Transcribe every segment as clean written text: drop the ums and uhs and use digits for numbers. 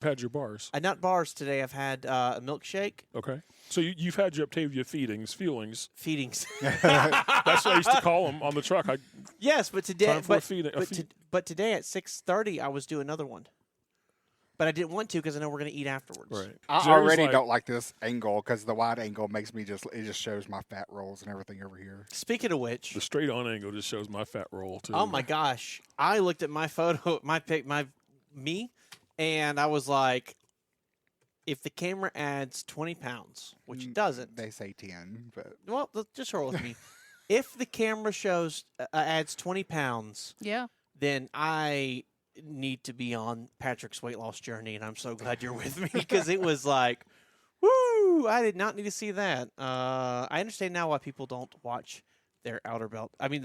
had your bars? Not bars today. I've had a milkshake. Okay. So you've had your Octavia feelings. Feedings. That's what I used to call them on the truck. Yes, but today, Time for a feeding. but today at 6:30, I was doing another one. But I didn't want to because I know we're going to eat afterwards. Right. I already don't like this angle because the wide angle makes me it just shows my fat rolls and everything over here. Speaking of which, the straight on angle just shows my fat roll too. Oh my gosh! I looked at my photo, me, and I was like, if the camera adds 20 pounds, which it doesn't, they say 10, but well, just roll with me. If the camera shows adds 20 pounds, then I need to be on Patrick's weight loss journey, and I'm so glad you're with me because it was like, woo! I did not need to see that. I understand now why people don't watch their outer belt. I mean,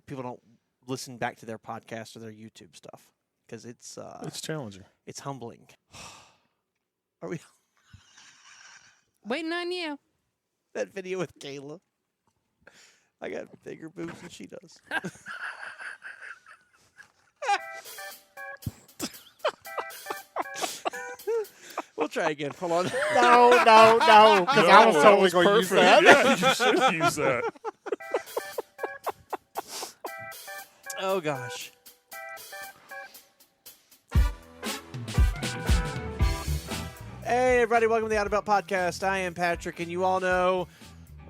people don't listen back to their podcast or their YouTube stuff because it's challenging. It's humbling. Are we waiting on you? That video with Kayla. I got bigger boobs than she does. We'll try again. Hold on. No, because I was totally going to use that. Yeah, you should use that. Oh, gosh. Hey, everybody. Welcome to the Out About Podcast. I am Patrick, and you all know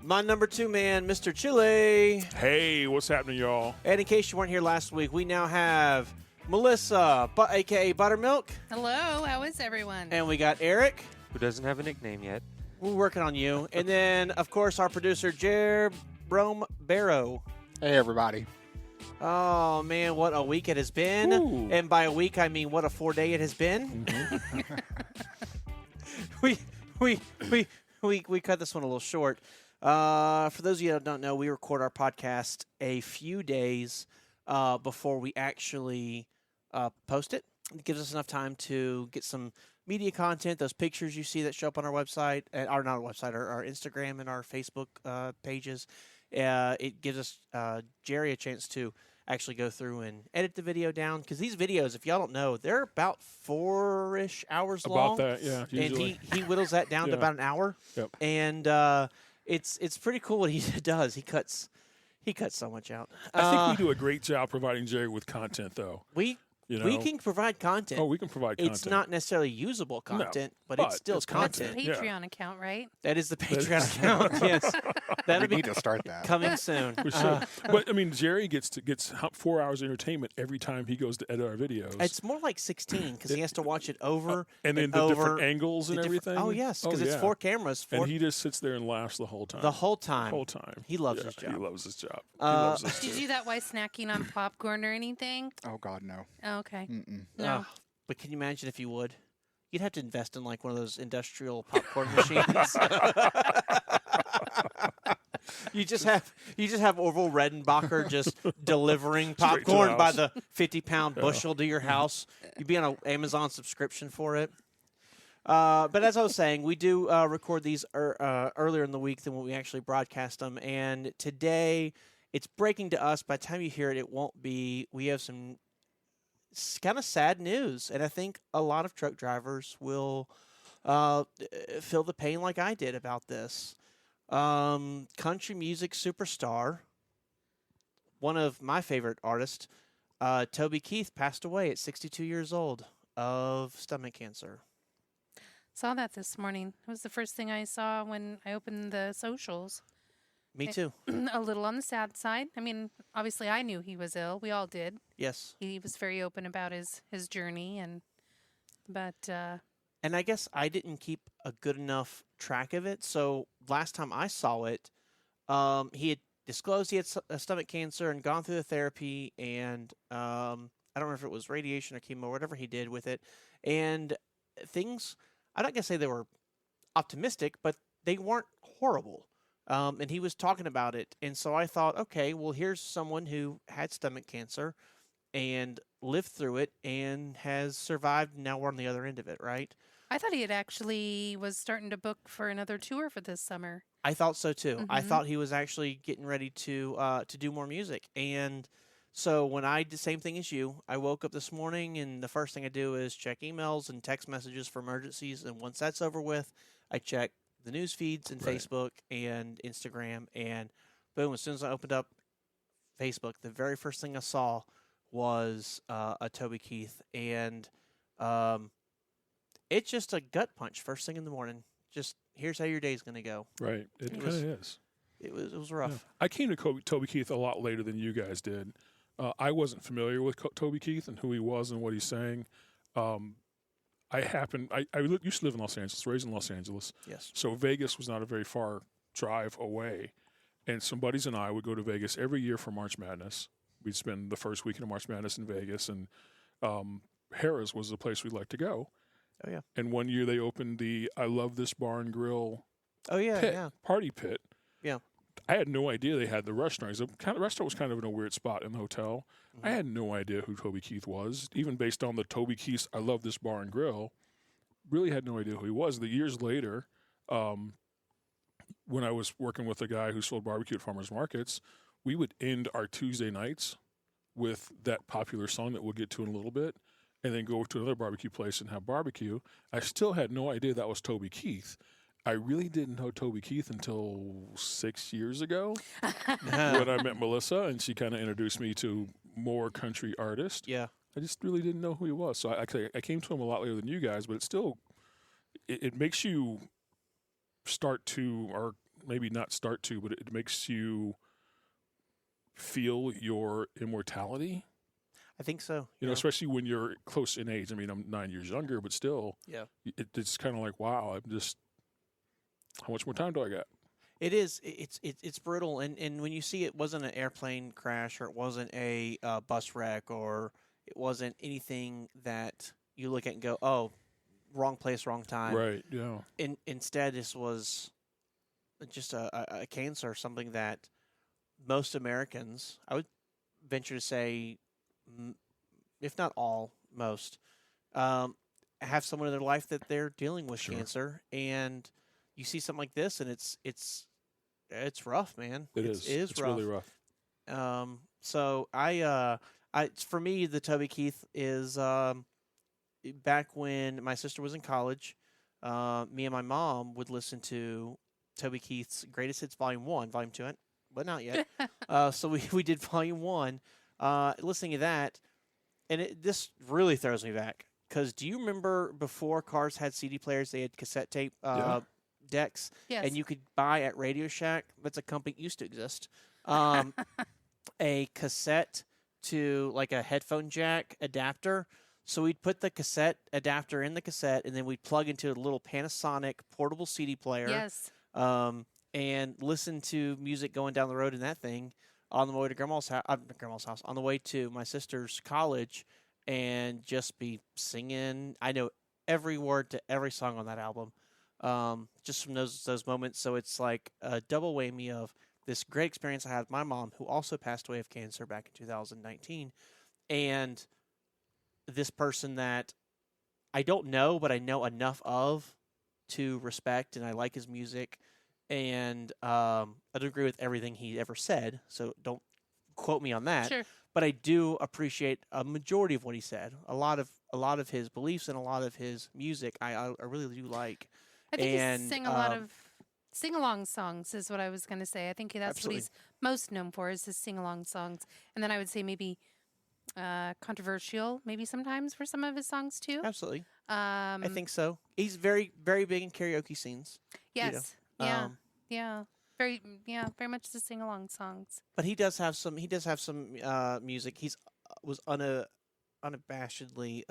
my number 2 man, Mr. Chile. Hey, what's happening, y'all? And in case you weren't here last week, we now have Melissa, a.k.a. Buttermilk. Hello, how is everyone? And we got Eric, who doesn't have a nickname yet. We're working on you. And then, of course, our producer, Jerome Barrow. Hey, everybody. Oh, man, what a week it has been. Ooh. And by a week, I mean what a 4-day it has been. Mm-hmm. we cut this one a little short. For those of you that don't know, we record our podcast a few days before we actually post it. It gives us enough time to get some media content, those pictures you see that show up on our website, or not our website, our Instagram and our Facebook pages. It gives us, Jerry, a chance to actually go through and edit the video down. Because these videos, if y'all don't know, they're about 4-ish hours long. About that, yeah, usually. And he whittles that down to about an hour. Yep. And it's pretty cool what he does. He cuts so much out. I think we do a great job providing Jerry with content, though. We can provide content. Oh, we can provide content. It's not necessarily usable content, but it's still content. That's the Patreon account, right? That is the Patreon account, yes. We need to start that. Coming soon. We should. But, I mean, Jerry gets 4 hours of entertainment every time he goes to edit our videos. It's more like 16 because he has to watch it over and then the different angles and everything. Oh, yes, because it's 4 cameras. And he just sits there and laughs the whole time. The whole time. He loves his job. He loves his job. He loves us Did too. you do that while snacking on popcorn or anything? Oh, God, no. Oh, okay. Mm-mm. No. But can you imagine if you would? You'd have to invest in like one of those industrial popcorn machines. You just have Orville Redenbacher just delivering popcorn by the 50-pound bushel to your house. You'd be on an Amazon subscription for it. But as I was saying, we do record these earlier in the week than when we actually broadcast them. And today, it's breaking to us. By the time you hear it, it won't be. We have some kind of sad news, and I think a lot of truck drivers will feel the pain like I did about this. Country music superstar, one of my favorite artists, Toby Keith, passed away at 62 years old of stomach cancer. Saw that this morning. It was the first thing I saw when I opened the socials. Me too. A little on the sad side. I mean, obviously I knew he was ill. We all did. Yes. He was very open about his journey, but and I guess I didn't keep a good enough track of it. So last time I saw it, he had disclosed he had stomach cancer and gone through the therapy, and I don't remember if it was radiation or chemo or whatever he did with it. And things, I'm not going to say they were optimistic, but they weren't horrible. And he was talking about it. And so I thought, okay, well, here's someone who had stomach cancer and lived through it and has survived. Now we're on the other end of it, right? I thought he had actually was starting to book for another tour for this summer. I thought so too. Mm-hmm. I thought he was actually getting ready to do more music. And So when I did the same thing as you, I woke up this morning and the first thing I do is check emails and text messages for emergencies. And once that's over with, I check the news feeds and Right. Facebook and Instagram. And boom, as soon as I opened up Facebook, the very first thing I saw was a Toby Keith. And it's just a gut punch first thing in the morning. Just here's how your day's going to go. Right. It kind was- of is. It was rough. Yeah. I came to Toby Keith a lot later than you guys did. I wasn't familiar with Toby Keith and who he was and what he's saying. I used to live in Los Angeles, raised in Los Angeles. Yes. So Vegas was not a very far drive away. And some buddies and I would go to Vegas every year for March Madness. We'd spend the first weekend of March Madness in Vegas. And Harrah's was the place we'd like to go. Oh, yeah. And one year they opened the I Love This Bar and Grill Oh, yeah, pit, yeah. party pit. Yeah. I had no idea they had the restaurant. The restaurant was kind of in a weird spot in the hotel. I had no idea who Toby Keith was, even based on the Toby Keith's I Love This Bar and Grill. Really had no idea who he was. The years later, when I was working with a guy who sold barbecue at farmers markets, we would end our Tuesday nights with that popular song that we'll get to in a little bit, and then go to another barbecue place and have barbecue. I still had no idea that was Toby Keith. I really didn't know Toby Keith until 6 years ago when I met Melissa, and she kind of introduced me to more country artists. Yeah. I just really didn't know who he was. So I came to him a lot later than you guys, but it still it makes you start to, or maybe not start to, but it makes you feel your immortality. I think so. You know, especially when you're close in age. I mean, I'm 9 years younger, but still, Yeah. It's kind of like, wow, I'm just, how much more time do I got? It is. It's brutal. And when you see it wasn't an airplane crash, or it wasn't a bus wreck, or it wasn't anything that you look at and go, oh, wrong place, wrong time. Right, yeah. Instead, this was just a cancer, something that most Americans, I would venture to say, if not all, most, have someone in their life that they're dealing with cancer. And you see something like this, and it's rough, man. It is. It's rough. really rough. So for me, the Toby Keith is back when my sister was in college. Me and my mom would listen to Toby Keith's Greatest Hits Volume 1, Volume 2, but not yet. So we did Volume 1, listening to that, and this really throws me back. Because do you remember before cars had CD players, they had cassette tape decks? Yes. And you could buy at Radio Shack, that's a company that used to exist, a cassette to like a headphone jack adapter. So we'd put the cassette adapter in the cassette, and then we'd plug into a little Panasonic portable CD player. Yes. And listen to music going down the road in that thing on the way to grandma's house, on the way to my sister's college, and just be singing. I know every word to every song on that album, just from those moments. So it's like a double whammy of this great experience I had with my mom, who also passed away of cancer back in 2019, and this person that I don't know, but I know enough of to respect, and I like his music, and I don't agree with everything he ever said, so don't quote me on that. Sure. But I do appreciate a majority of what he said. A lot of his beliefs and a lot of his music, I really do like. I think And, he sang a lot of sing-along songs is what I was going to say. I think that's Absolutely. what he's most known for is his sing-along songs. And then I would say maybe controversial, maybe sometimes for some of his songs too. Absolutely. I I think so. He's very, very big in karaoke scenes. Yes. know, Yeah. Yeah. Very very much the sing-along songs. But he does have some music. He's was unabashedly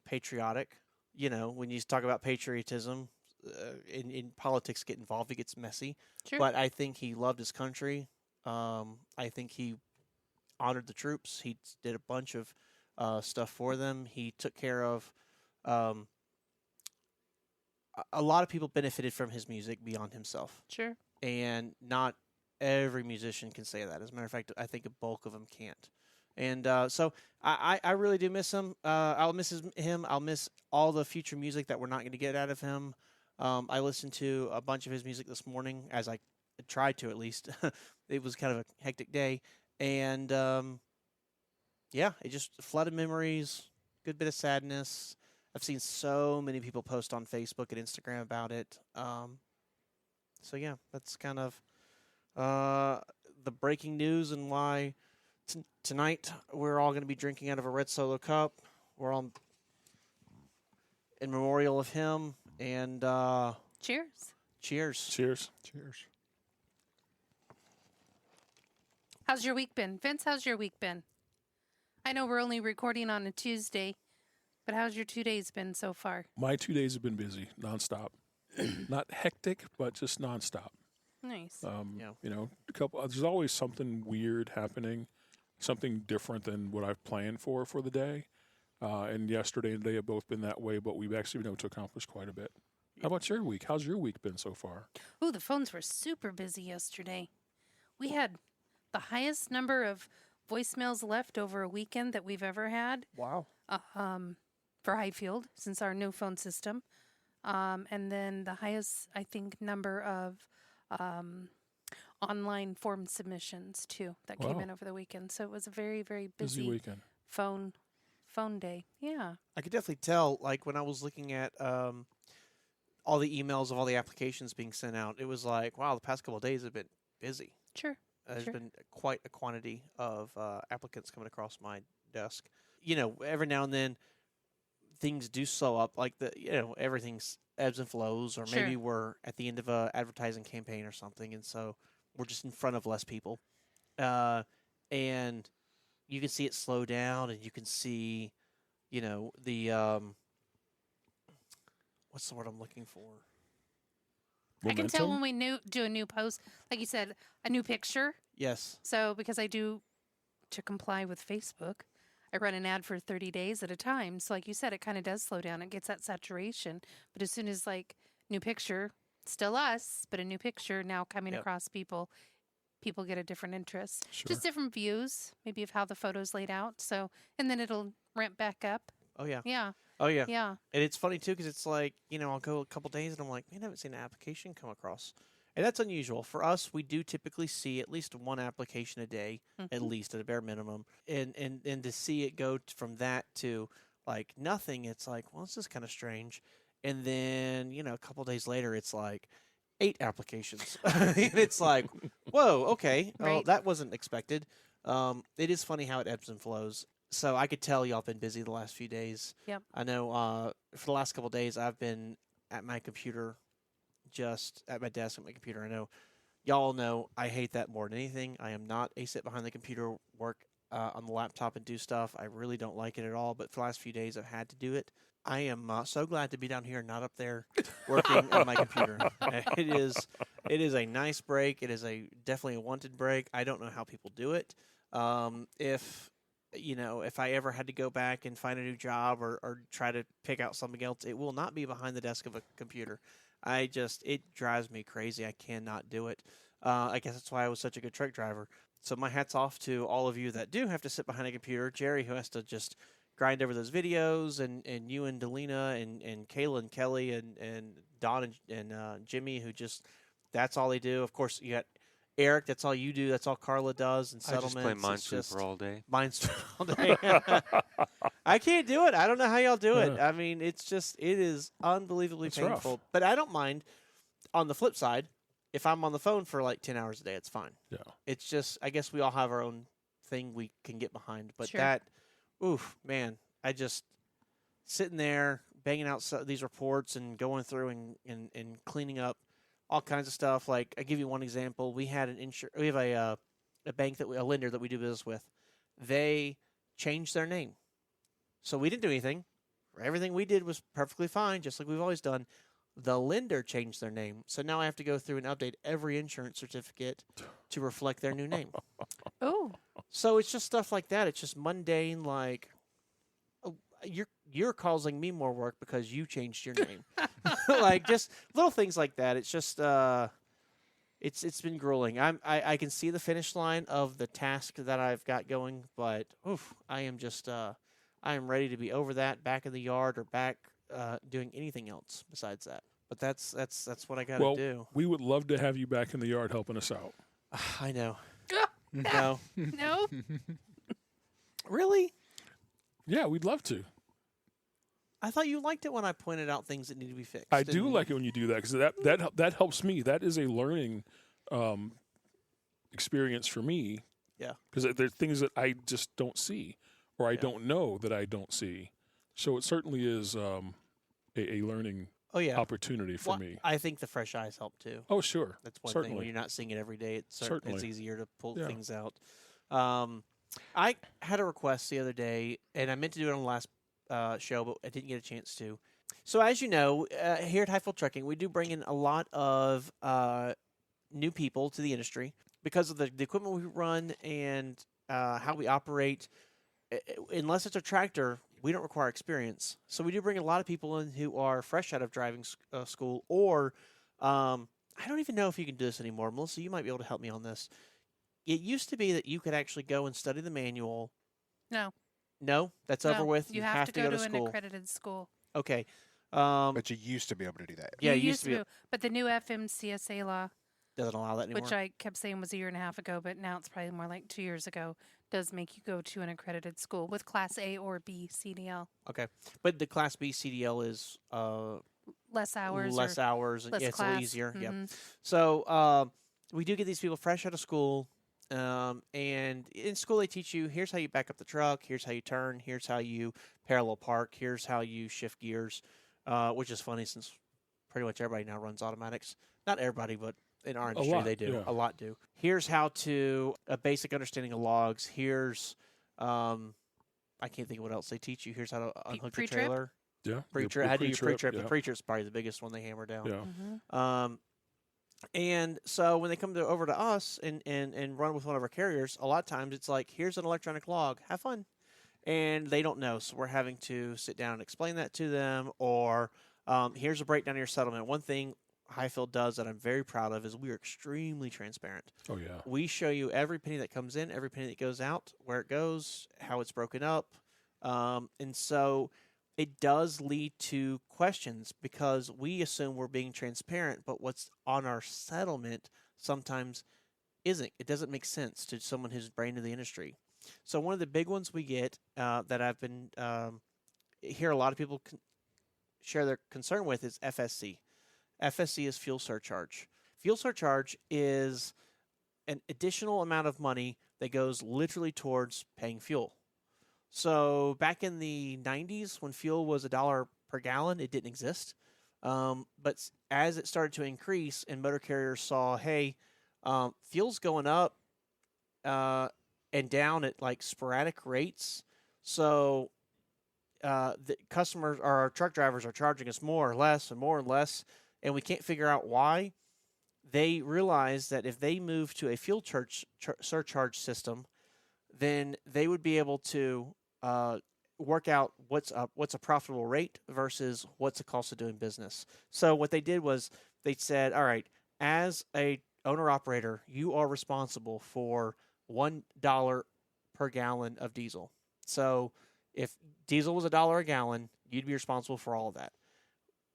patriotic. You know, when you talk about patriotism, in politics get involved, it gets messy. Sure. But I think he loved his country. I think he honored the troops. He did a bunch of stuff for them. He took care of a lot of people benefited from his music beyond himself. Sure. And not every musician can say that. As a matter of fact, I think a bulk of them can't. And so I really do miss him. I'll miss him. I'll miss all the future music that we're not going to get out of him. I listened to a bunch of his music this morning, as I tried to at least. It was kind of a hectic day. And yeah, it just flooded memories, good bit of sadness. I've seen so many people post on Facebook and Instagram about it. So yeah, that's kind of the breaking news and why tonight we're all going to be drinking out of a red Solo cup. We're all in memorial of him, and Cheers. cheers. Cheers. Cheers. How's your week been? Vince, how's your week been? I know we're only recording on a Tuesday, but how's your 2 days been so far? My 2 days have been busy, nonstop. Not hectic, but just nonstop. Nice. Yeah. You know, there's always something weird happening, something different than what I've planned for the day. And yesterday and today have both been that way, but we've actually been able to accomplish quite a bit. How about your week? How's your week been so far? Ooh, the phones were super busy yesterday. We had the highest number of voicemails left over a weekend that we've ever had. Wow. For Hyfield, since our new phone system. And then the highest, I think, number of online form submissions, too, that came Wow. in over the weekend. So it was a very, very Busy busy weekend. phone day. Yeah. I could definitely tell, like, when I was looking at all the emails of all the applications being sent out, it was like, wow, the past couple of days have been busy. Sure. There's Sure. been quite a quantity of applicants coming across my desk. You know, every now and then things do slow up, like everything's ebbs and flows, or Sure. maybe we're at the end of a advertising campaign or something, and so we're just in front of less people, and you can see it slow down, and you can see, the what's the word I'm looking for? I can tell Momentum? when we do a new post, like you said, a new picture. Yes. So because I do, to comply with Facebook, I run an ad for 30 days at a time. So like you said, it kind of does slow down. It gets that saturation. But as soon as like new picture, still us, but a new picture now coming Yep. across people get a different interest. Sure. Just different views, maybe of how the photo's laid out. So, and then it'll ramp back up. Oh yeah. Yeah. Oh yeah. Yeah. And it's funny too, because it's like, I'll go a couple days and I'm like, man, I haven't seen an application come across. And that's unusual. For us, we do typically see at least one application a day, at least at a bare minimum. And to see it go from that to like nothing, it's like, well, this is kind of strange. And then, a couple days later, it's like 8 applications. And it's like, whoa, okay. Oh, Right. that wasn't expected. It is funny how it ebbs and flows. So I could tell y'all been busy the last few days. Yep. I know for the last couple of days I've been at my computer, just at my desk at my computer. I know y'all know I hate that more than anything. I am not a sit behind the computer, work on the laptop and do stuff. I really don't like it at all. But for the last few days I've had to do it. I am so glad to be down here, not up there, working on my computer. It is a nice break. It is definitely a wanted break. I don't know how people do it. If I ever had to go back and find a new job or try to pick out something else, it will not be behind the desk of a computer. It drives me crazy. I cannot do it. I guess that's why I was such a good truck driver. So my hat's off to all of you that do have to sit behind a computer. Jerry, who has to just grind over those videos, and you and Delina and Kayla and Kelly and Don and Jimmy, who just, that's all they do. Of course, you got Eric, that's all you do. That's all Carla does. And I just settlements. play It's just Minesweeper all day. Minesweeper all day. I can't do it. I don't know how y'all do it. I mean, it is unbelievably It's painful. rough. But I don't mind. On the flip side, if I'm on the phone for like 10 hours a day, it's fine. Yeah. It's just, I guess we all have our own thing we can get behind. But Sure. oof, man, I just sitting there banging out these reports and going through and cleaning up all kinds of stuff. Like, I give you one example. We had we have a bank a lender that we do business with. They changed their name. So we didn't do anything. Everything we did was perfectly fine, just like we've always done. The lender changed their name. So now I have to go through and update every insurance certificate to reflect their new name. Oh. So it's just stuff like that. It's just mundane, like, you're causing me more work because you changed your name. Like, just little things like that. It's just it's been grueling. I can see the finish line of the task that I've got going, but I am just I am ready to be over that, back in the yard, or back doing anything else besides that. But that's what I got to do. We would love to have you back in the yard helping us out. I know. No. No. No. Really? Yeah, we'd love to. I thought you liked it when I pointed out things that need to be fixed. I do like it when you do that because that helps me. That is a learning experience for me. Yeah. Because there are things that I just don't see or I don't know that I don't see. So it certainly is a learning opportunity for me. I think the fresh eyes help too. Oh, sure. That's one certainly. thing. When you're not seeing it every day, it's Certainly. easier to pull things out. I had a request the other day, and I meant to do it on the last show, but I didn't get a chance to. So as you know, here at Hyfield Trucking, we do bring in a lot of new people to the industry because of the equipment we run and how we operate. Unless it's a tractor, we don't require experience. So we do bring a lot of people in who are fresh out of driving school, or I don't even know if you can do this anymore. Melissa, you might be able to help me on this. It used to be that you could actually go and study the manual. No, that's over with. You have to go to school. an accredited school. Okay. But you used to be able to do that. Yeah, you it used to be. But the new FMCSA law, Doesn't allow that anymore. which I kept saying was a year and a half ago, but now it's probably more like 2 years ago, does make you go to an accredited school with Class A or B CDL. Okay. But the Class B CDL is Less hours. less hours. And less it's a class. little easier. Yeah. Mhm. So we do get these people fresh out of school. And in school, they teach you, here's how you back up the truck. Here's how you turn. Here's how you parallel park. Here's how you shift gears, which is funny since pretty much everybody now runs automatics. Not everybody, but in our industry, they do. yeah. A lot do. Here's how to, a basic understanding of logs. Here's, I can't think of what else they teach you. Here's how to unhook the Pre-trip? trailer. Yeah. Pre-trip. How do you pre-trip? Yeah. The pre-trip's probably the biggest one they hammer down. Yeah. And so when they come over to us and run with one of our carriers, a lot of times it's like, here's an electronic log, have fun. And they don't know, so we're having to sit down and explain that to them, or here's a breakdown of your settlement. One thing Hyfield does that I'm very proud of is we are extremely transparent. Oh, yeah. We show you every penny that comes in, every penny that goes out, where it goes, how it's broken up. And so it does lead to questions because we assume we're being transparent, but what's on our settlement sometimes isn't. It doesn't make sense to someone who's brand new to the industry. So one of the big ones we get that I've been hear a lot of people share their concern with is FSC. FSC is fuel surcharge. Fuel surcharge is an additional amount of money that goes literally towards paying fuel. So back in the 90s, when fuel was $1 per gallon, it didn't exist. But as it started to increase and motor carriers saw, hey, fuel's going up and down at like sporadic rates. So the customers or our truck drivers are charging us more or less and more and less, and we can't figure out why. They realized that if they move to a fuel surcharge system, then they would be able to work out what's a profitable rate versus what's the cost of doing business. So what they did was they said, all right, as a owner-operator, you are responsible for $1 per gallon of diesel. So if diesel was $1 a gallon, you'd be responsible for all of that.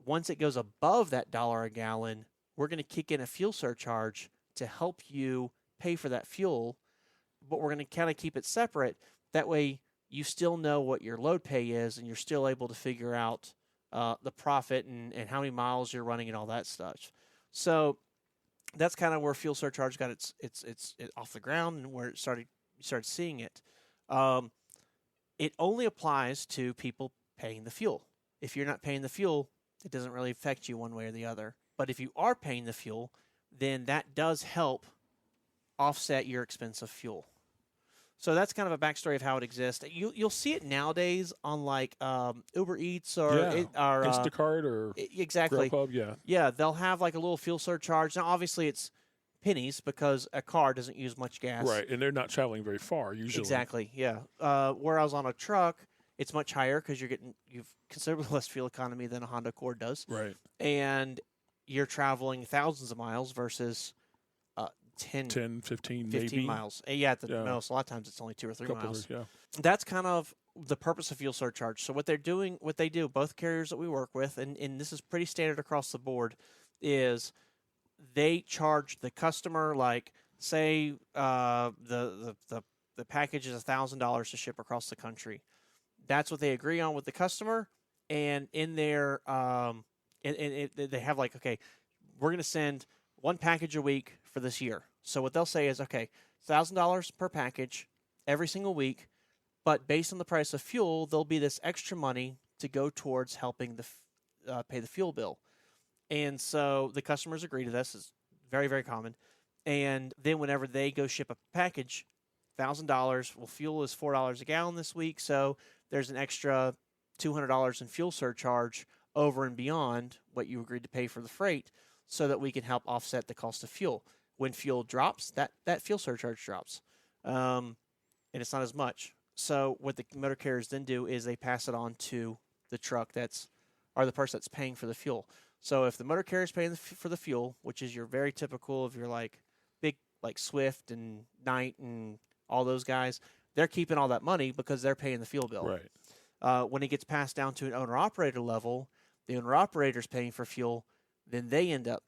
Once it goes above that $1 a gallon, we're going to kick in a fuel surcharge to help you pay for that fuel, but we're going to kind of keep it separate. That way you still know what your load pay is, and you're still able to figure out the profit and how many miles you're running and all that stuff. So that's kind of where fuel surcharge got its off the ground and where you started seeing it. It only applies to people paying the fuel. If you're not paying the fuel, it doesn't really affect you one way or the other. But if you are paying the fuel, then that does help offset your expense of fuel. So that's kind of a backstory of how it exists. You'll see it nowadays on like Uber Eats or Instacart or exactly. Grubhub, Yeah, they'll have like a little fuel surcharge. Now, obviously, it's pennies because a car doesn't use much gas. Right, and they're not traveling very far usually. Exactly, yeah. Whereas on a truck, it's much higher because you've considerably less fuel economy than a Honda Accord does. Right. And you're traveling thousands of miles versus 10, 15 maybe. Miles. Yeah, at the most. A lot of times it's only 2 or 3 miles. Yeah. That's kind of the purpose of fuel surcharge. So what they do, both carriers that we work with, and this is pretty standard across the board, is they charge the customer, like, say the the package is $1,000 to ship across the country. That's what they agree on with the customer. And in their, they have like, okay, we're going to send one package a week for this year. So what they'll say is, okay, $1,000 per package every single week, but based on the price of fuel, there'll be this extra money to go towards helping pay the fuel bill. And so the customers agree to this. It's very, very common. And then whenever they go ship a package, $1,000, well, fuel is $4 a gallon this week, so there's an extra $200 in fuel surcharge over and beyond what you agreed to pay for the freight, so that we can help offset the cost of fuel. When fuel drops, that fuel surcharge drops, and it's not as much. So what the motor carriers then do is they pass it on to the truck or the person that's paying for the fuel. So if the motor carrier is paying for the fuel, which is your very typical of your like big like Swift and Knight and all those guys, they're keeping all that money because they're paying the fuel bill. Right. When it gets passed down to an owner-operator level, the owner-operator's paying for fuel, then they end up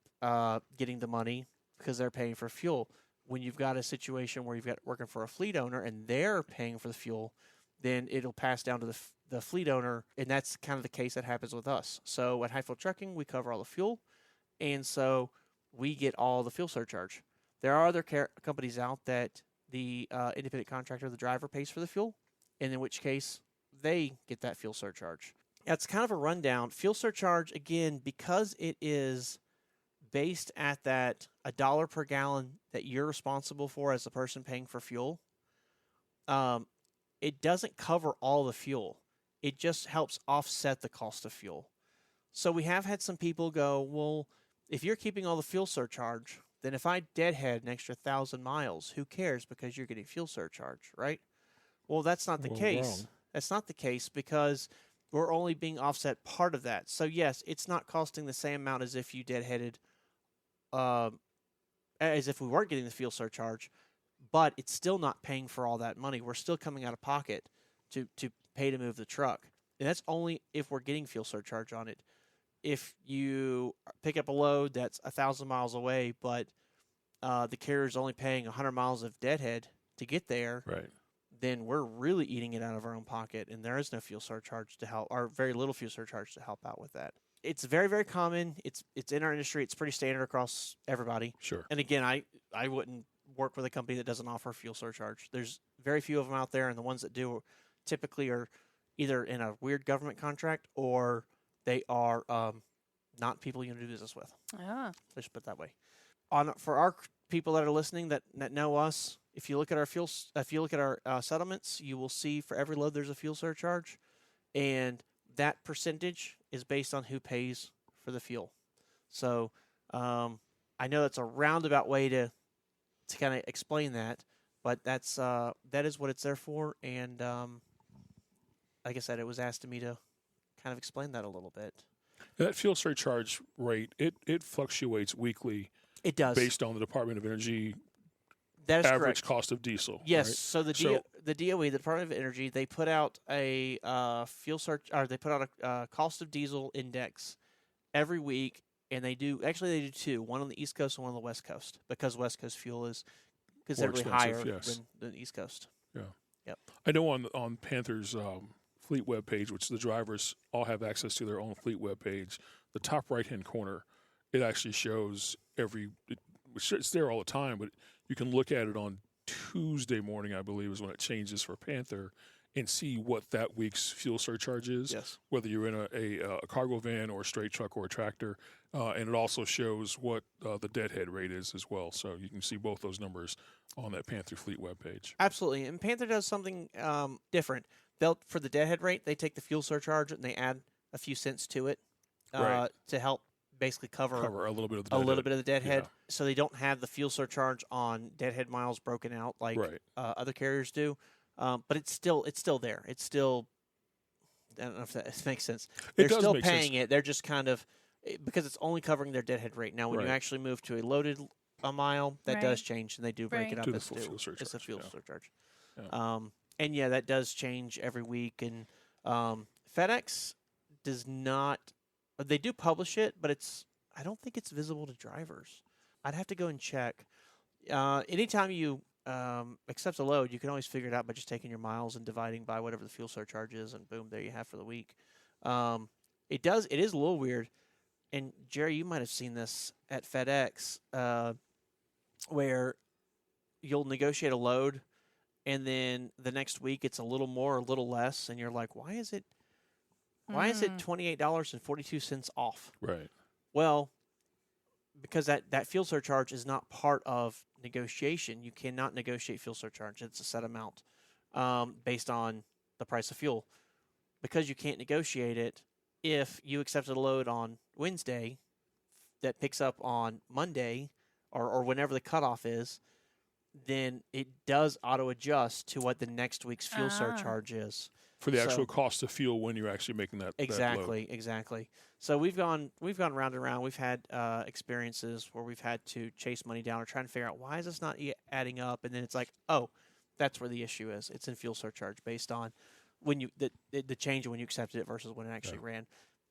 getting the money because they're paying for fuel. When you've got a situation where you've got working for a fleet owner and they're paying for the fuel, then it'll pass down to the fleet owner, and that's kind of the case that happens with us. So at Hyfield Trucking, we cover all the fuel, and so we get all the fuel surcharge. There are other companies out that the independent contractor, the driver, pays for the fuel, and in which case they get that fuel surcharge. That's kind of a rundown. Fuel surcharge, again, because it is based at that $1 per gallon that you're responsible for as the person paying for fuel, it doesn't cover all the fuel. It just helps offset the cost of fuel. So we have had some people go, well, if you're keeping all the fuel surcharge, then if I deadhead an extra 1,000 miles, who cares because you're getting fuel surcharge, right? Well, that's not the case. Wrong. That's not the case because we're only being offset part of that. So, yes, it's not costing the same amount as if you deadheaded, as if we weren't getting the fuel surcharge, but it's still not paying for all that money. We're still coming out of pocket to pay to move the truck. And that's only if we're getting fuel surcharge on it. If you pick up a load that's 1,000 miles away, but the carrier's only paying 100 miles of deadhead to get there, Right. then we're really eating it out of our own pocket, and there is no fuel surcharge to help, or very little fuel surcharge to help out with that. It's very, very common. It's in our industry. It's pretty standard across everybody. Sure. And again, I wouldn't work with a company that doesn't offer fuel surcharge. There's very few of them out there, and the ones that do typically are either in a weird government contract or they are not people you want to do business with. Let's put it that way. For our people that are listening that know us, if you look at our settlements, you will see for every load there's a fuel surcharge, and that percentage is based on who pays for the fuel. So I know that's a roundabout way to kind of explain that, but that is what it's there for. And like I said, it was asked of me to kind of explain that a little bit. That fuel surcharge rate, it fluctuates weekly. It does. Based on the Department of Energy that is average correct. cost of diesel. Yes. Right? So the DOE, the Department of Energy, they put out a fuel surcharge. They put out a cost of diesel index every week, and they do two, one on the East Coast and one on the West Coast, because West Coast fuel is considerably higher than the East Coast. Yeah. Yep. I know on Panther's fleet web page, which the drivers all have access to their own fleet web page, the top right-hand corner, it actually shows it's there all the time, but you can look at it on Tuesday morning, I believe, is when it changes for Panther, and see what that week's fuel surcharge is. Yes. Whether you're in a cargo van or a straight truck or a tractor, and it also shows what the deadhead rate is as well. So you can see both those numbers on that Panther fleet webpage. Absolutely, and Panther does something different. For the deadhead rate, they take the fuel surcharge and they add a few cents to it Right. to help basically cover A little bit of the a deadhead. little bit of the deadhead. Yeah. So they don't have the fuel surcharge on deadhead miles broken out like Right. Other carriers do. But it's still there. It's still, I don't know if that makes sense. They're does still make paying sense. it. They're just kind of, because it's only covering their deadhead rate. Now, when you Right. actually move to a loaded a mile, that does change, and they do break Right. it up To the as full fuel surcharge, it's a fuel yeah. surcharge. Yeah. And yeah, that does change every week. And FedEx does not. They do publish it, but I don't think it's visible to drivers. I'd have to go and check. Anytime you accepts a load, you can always figure it out by just taking your miles and dividing by whatever the fuel surcharge is, and boom, there you have for the week. It is a little weird, and Jerry, you might have seen this at FedEx, where you'll negotiate a load, and then the next week it's a little more or a little less, and you're like, why is it $28.42 off? Right. Well, because that fuel surcharge is not part of negotiation. You cannot negotiate fuel surcharge. It's a set amount based on the price of fuel. Because you can't negotiate it, if you accepted a load on Wednesday that picks up on Monday or whenever the cutoff is, then it does auto-adjust to what the next week's fuel surcharge is. For the actual cost of fuel when you're actually making that Exactly. that load. Exactly. So we've gone round and round. We've had experiences where we've had to chase money down or try and figure out why is this not adding up, and then it's like, oh, that's where the issue is. It's in fuel surcharge based on when you the change when you accepted it versus when it actually ran.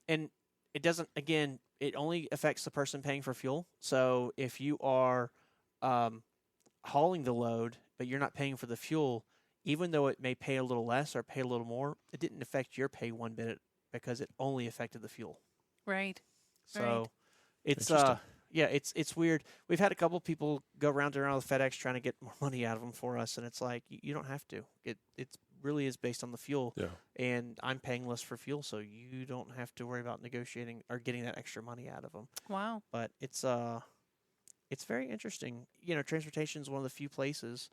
And it doesn't, again, it only affects the person paying for fuel. So if you are hauling the load but you're not paying for the fuel, even though it may pay a little less or pay a little more, it didn't affect your pay one bit because it only affected the fuel. Right. So it's Interesting. it's weird. We've had a couple people go round and around with FedEx trying to get more money out of them for us, and it's like you don't have to. It really is based on the fuel. Yeah. And I'm paying less for fuel, so you don't have to worry about negotiating or getting that extra money out of them. Wow. But it's very interesting. You know, transportation is one of the few places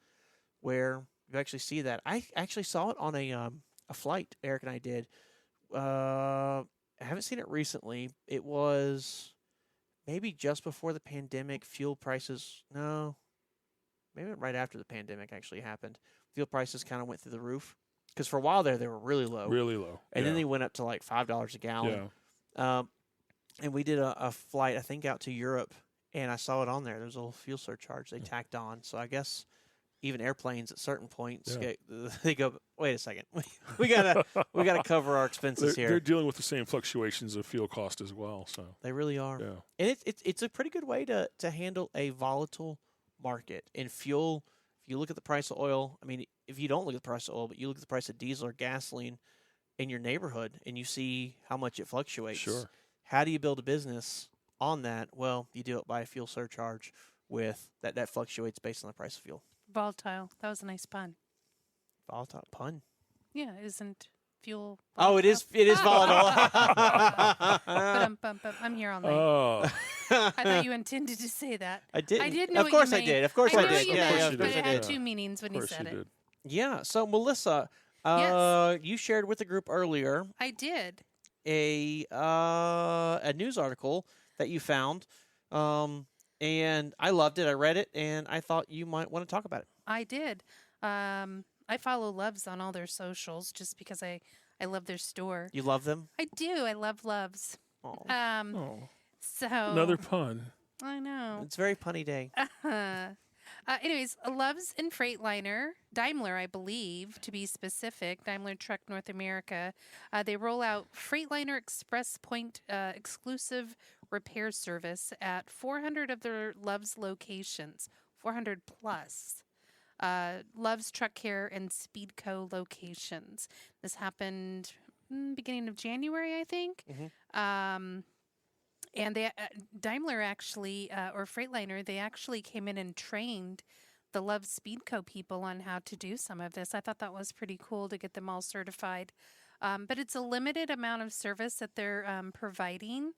where you actually see that. I actually saw it on a flight Eric and I did. I haven't seen it recently. It was maybe just before the pandemic. Fuel prices, no, maybe right after the pandemic actually happened. Fuel prices kind of went through the roof because for a while there they were really low. Really low. And then they went up to like $5 a gallon. Yeah. And we did a flight, I think, out to Europe, and I saw it on there. There's a little fuel surcharge they tacked on. So I guess even airplanes at certain points they go, wait a second, we gotta cover our expenses here. They're dealing with the same fluctuations of fuel cost as well. So They really are. yeah. And it's a pretty good way to handle a volatile market. In fuel, if you look at the price of oil, I mean, if you don't look at the price of oil, but you look at the price of diesel or gasoline in your neighborhood and you see how much it fluctuates. Sure. How do you build a business on that? Well, you do it by a fuel surcharge with that fluctuates based on the price of fuel. Volatile. That was a nice pun. Volatile pun. Yeah, isn't fuel Oh, it is volatile. But I'm here all night. Oh. I thought you intended to say that. I did. I did know Of what course you I meant. did. Of course I I know did. what you Yeah, meant, yeah, of but course it I had did. two meanings when Of you course said you it. did. Yeah. So Melissa, Yes. you shared with the group earlier I did. a news article that you found, and I loved it. I read it, and I thought you might want to talk about it. I did. I follow Loves on all their socials just because I love their store. You love them? I do. I love Loves. Oh, Oh. So Another pun. I know. it's a very punny day. Anyways, Loves and Freightliner, Daimler, I believe, to be specific, Daimler Truck North America, they roll out Freightliner Express Point exclusive repair service at 400 of their Loves locations, 400 plus. Loves Truck Care and Speedco locations. This happened beginning of January, I think. Mhm. And they Daimler actually, or Freightliner, they actually came in and trained the Love Speedco people on how to do some of this. I thought that was pretty cool to get them all certified. But it's a limited amount of service that they're providing.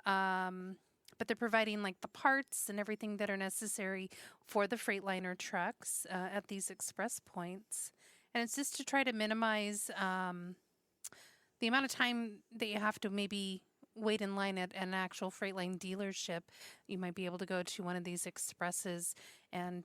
But they're providing like the parts and everything that are necessary for the Freightliner trucks at these express points. And it's just to try to minimize the amount of time that you have to maybe wait in line at an actual Freightliner dealership. You might be able to go to one of these expresses and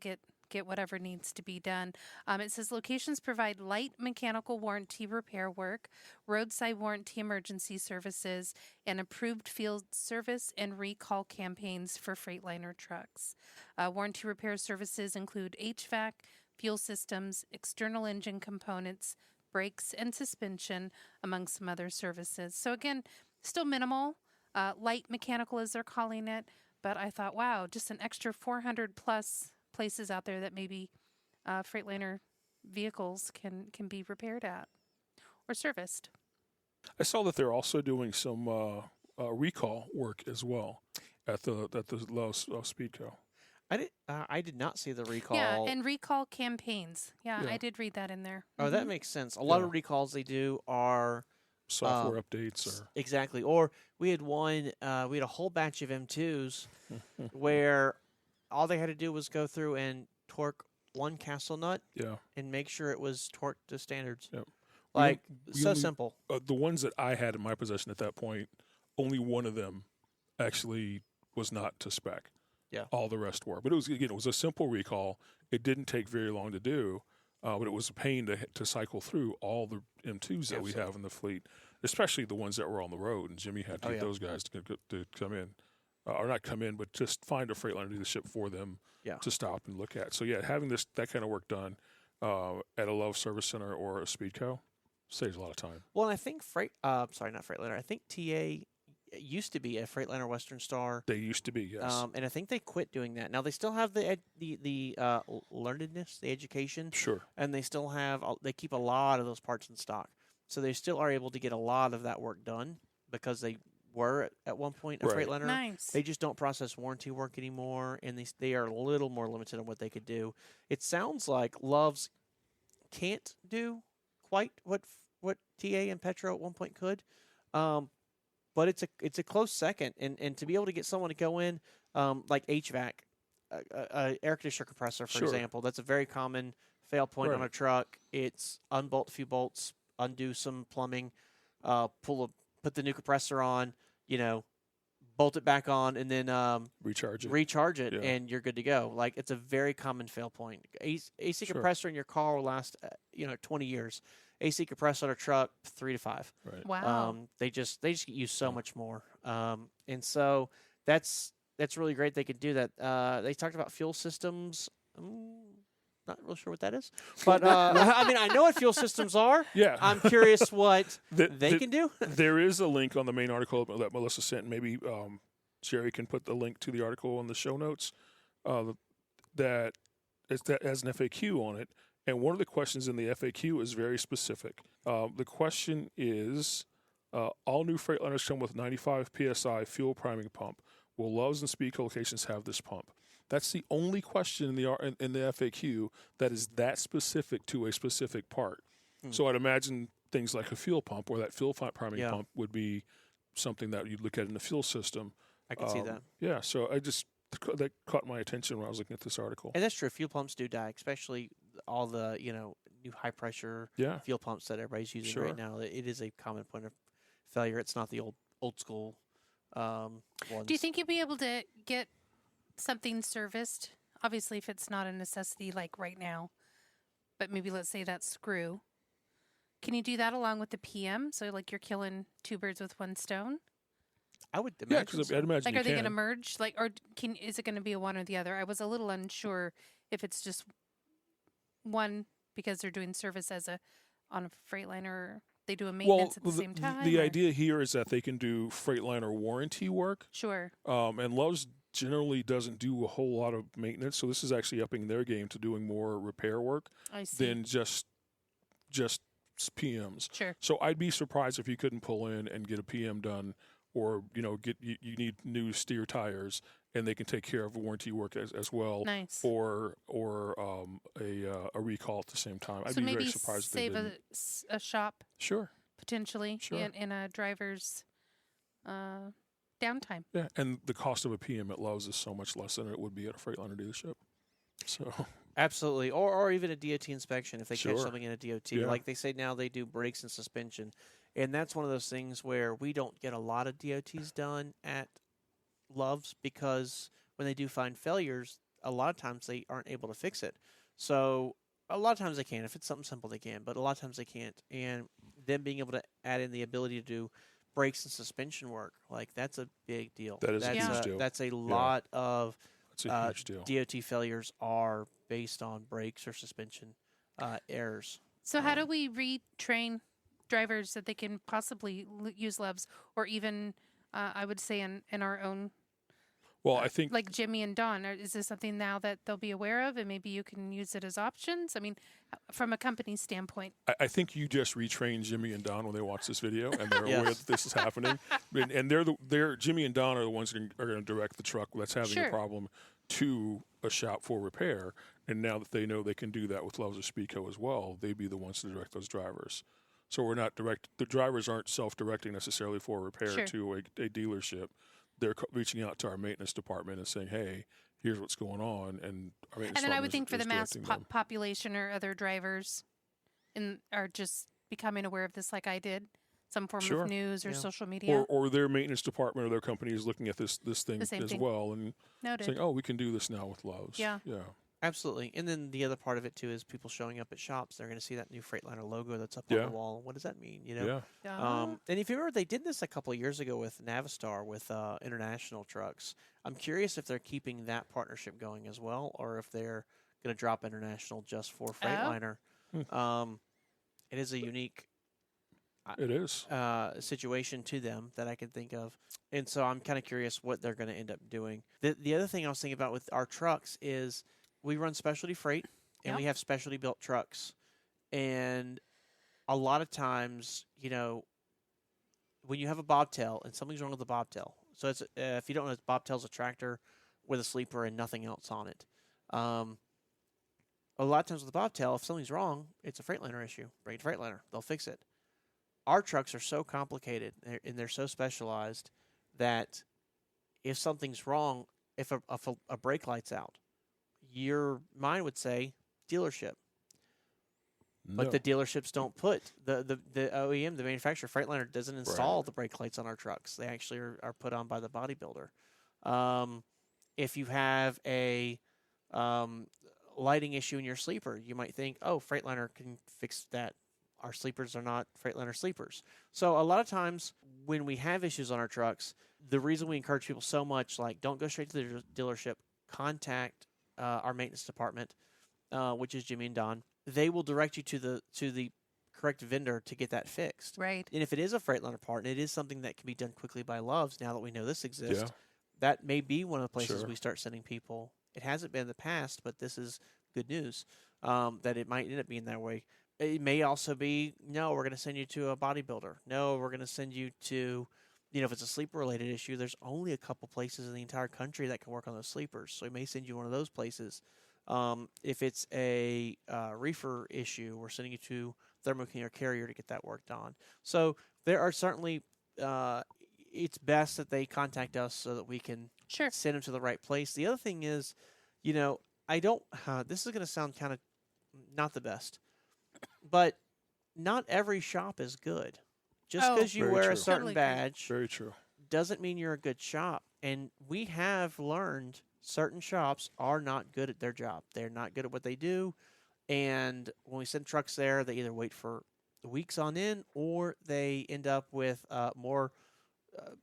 get whatever needs to be done. It says locations provide light mechanical warranty repair work, roadside warranty emergency services, and approved field service and recall campaigns for Freightliner trucks. Warranty repair services include HVAC, fuel systems, external engine components, brakes, and suspension, among some other services. So again, still minimal, light mechanical as they're calling it, but I thought, wow, just an extra 400 plus places out there that maybe Freightliner vehicles can be repaired at or serviced. I saw that they're also doing some recall work as well at the Lowe's Speedco. I did not see the recall. Yeah, and recall campaigns. Yeah, Yeah. I did read that in there. Oh, that makes sense. A lot of recalls they do are Software updates or exactly. Or we had one. We had a whole batch of M2s where all they had to do was go through and torque one castle nut yeah. and make sure it was torqued to standards. Yep. Like We so only- simple. The ones that I had in my possession at that point, only one of them actually was not to spec. Yeah. All the rest were. But it was a simple recall. It didn't take very long to do, but it was a pain to cycle through all the M2s that we have in the fleet, especially the ones that were on the road. And Jimmy had to get those guys to come in, or not come in, but just find a Freightliner dealership for them to stop and look at. So yeah, having that kind of work done at a Love Service Center or a Speedco saves a lot of time. Well, and I think not Freightliner. I think TA used to be a Freightliner Western Star. They used to be, yes. And I think they quit doing that. Now they still have the learnedness, the education. Sure. And they still have they keep a lot of those parts in stock, so they still are able to get a lot of that work done because they were at one point a Freightliner. Nice. They just don't process warranty work anymore, and they are a little more limited on what they could do. It sounds like Love's can't do quite what TA and Petro at one point could. But it's a close second, and to be able to get someone to go in like HVAC, air conditioner compressor, for example, that's a very common fail point on a truck. It's unbolt a few bolts, undo some plumbing, put the new compressor on, bolt it back on, and then recharge it, and you're good to go. Like it's a very common fail point. AC compressor in your car will last 20 years. AC compressor on a truck, 3 to 5. Right. Wow. They just get used so much more. And so that's really great. They could do that. They talked about fuel systems. Not really sure what that is, but I mean, I know what fuel systems are. Yeah. I'm curious what they can do. There is a link on the main article that Melissa sent. Maybe Jerry can put the link to the article on the show notes that has an FAQ on it. And one of the questions in the FAQ is very specific. The question is, all new Freightliners come with 95 PSI fuel priming pump. Will Love's and Speedco locations have this pump? That's the only question in the FAQ that is that specific to a specific part. So I'd imagine things like a fuel pump or that fuel priming pump would be something that you'd look at in the fuel system. I can see that. Yeah, so that caught my attention when I was looking at this article. And that's true. Fuel pumps do die, especially all the new high pressure fuel pumps that everybody's using right now. It is a common point of failure. It's not the old school ones. Do you think you'd be able to get something serviced? Obviously, if it's not a necessity like right now, but maybe let's say that screw. Can you do that along with the PM? So like you're killing two birds with one stone? I would imagine. Yeah, because I'd imagine are they going to merge? Is it going to be one or the other? I was a little unsure if it's just one because they're doing service on a Freightliner, or they do a maintenance at the same time. The idea here is that they can do Freightliner warranty work. Sure. And Love's generally doesn't do a whole lot of maintenance, so this is actually upping their game to doing more repair work than just PMs. Sure. So I'd be surprised if you couldn't pull in and get a PM done, or you need new steer tires, and they can take care of warranty work as well. Nice. Or a recall at the same time. I'd so be maybe very surprised if they save didn't. a shop Sure. potentially in a driver's downtime. Yeah, and the cost of a PM at Lowe's is so much less than it would be at a Freightliner dealership. So absolutely, or even a DOT inspection if they catch something in a DOT. Yeah. Like they say now, they do brakes and suspension, and that's one of those things where we don't get a lot of DOTs done at Love's because when they do find failures, a lot of times they aren't able to fix it. So a lot of times they can. If it's something simple, they can, but a lot of times they can't. And them being able to add in the ability to do brakes and suspension work, like that's a big deal. That is a huge deal. That's a lot of it's a huge deal. DOT failures are based on brakes or suspension errors. So how do we retrain drivers that they can possibly use Love's, or even I would say in our own Well, I think Like Jimmy and Don, is this something now that they'll be aware of, and maybe you can use it as options? I mean, from a company standpoint. I think you just retrained Jimmy and Don when they watch this video, and they're aware Yes. that this is happening. And they're Jimmy and Don are the ones that are going to direct the truck that's having Sure. a problem to a shop for repair. And now that they know they can do that with Loves of Speedco as well, they'd be the ones to direct those drivers. So we're not the drivers aren't self-directing necessarily for a repair Sure. to a dealership. They're reaching out to our maintenance department and saying, "Hey, here's what's going on." And our maintenance And then I would department think for is the mass directing them. population or other drivers are just becoming aware of this like I did, some form Sure. of news or Yeah. social media. Or their maintenance department or their company is looking at this thing The same as thing. well and Noted. saying, "Oh, we can do this now with Loves." Yeah. Yeah. Absolutely. And then the other part of it too is people showing up at shops. They're going to see that new Freightliner logo that's up Yeah. on the wall. What does that mean? You know. Yeah. And if you remember, they did this a couple of years ago with Navistar with international trucks. I'm curious if they're keeping that partnership going as well, or if they're going to drop international just for Freightliner. It is a unique It is. situation to them that I can think of, and so I'm kind of curious what they're going to end up doing. The other thing I was thinking about with our trucks is we run specialty freight and we have specialty built trucks, and a lot of times, you know, when you have a bobtail and something's wrong with the bobtail, so it's if you don't know, bobtail's a tractor with a sleeper and nothing else on it. A lot of times with the bobtail, if something's wrong, it's a Freightliner issue. Bring it to Freightliner; they'll fix it. Our trucks are so complicated and they're so specialized that if something's wrong, if a brake light's out, your mind would say dealership. But No. the dealerships don't put the OEM, the manufacturer, Freightliner doesn't install the brake lights on our trucks. They actually are put on by the bodybuilder. If you have a lighting issue in your sleeper, you might think, oh, Freightliner can fix that. Our sleepers are not Freightliner sleepers. So a lot of times when we have issues on our trucks, the reason we encourage people so much, like, don't go straight to the dealership, contact our maintenance department, which is Jimmy and Don. They will direct you to the correct vendor to get that fixed. Right. And if it is a Freightliner part, and it is something that can be done quickly by Loves, now that we know this exists, Yeah. that may be one of the places Sure. we start sending people. It hasn't been in the past, but this is good news that it might end up being that way. It may also be, no, we're going to send you to a bodybuilder. No, we're going to send you to, you know, if it's a sleeper-related issue, there's only a couple places in the entire country that can work on those sleepers. So we may send you one of those places. If it's a reefer issue, we're sending you to Thermo King or Carrier to get that worked on. So there are certainly, it's best that they contact us so that we can Sure. send them to the right place. The other thing is, you know, I don't, this is going to sound kind of not the best, but not every shop is good. Just Oh, because you Very wear true. a certain Totally agree. badge Very true. doesn't mean you're a good shop. And we have learned certain shops are not good at their job. They're not good at what they do. And when we send trucks there, they either wait for weeks on end or they end up with more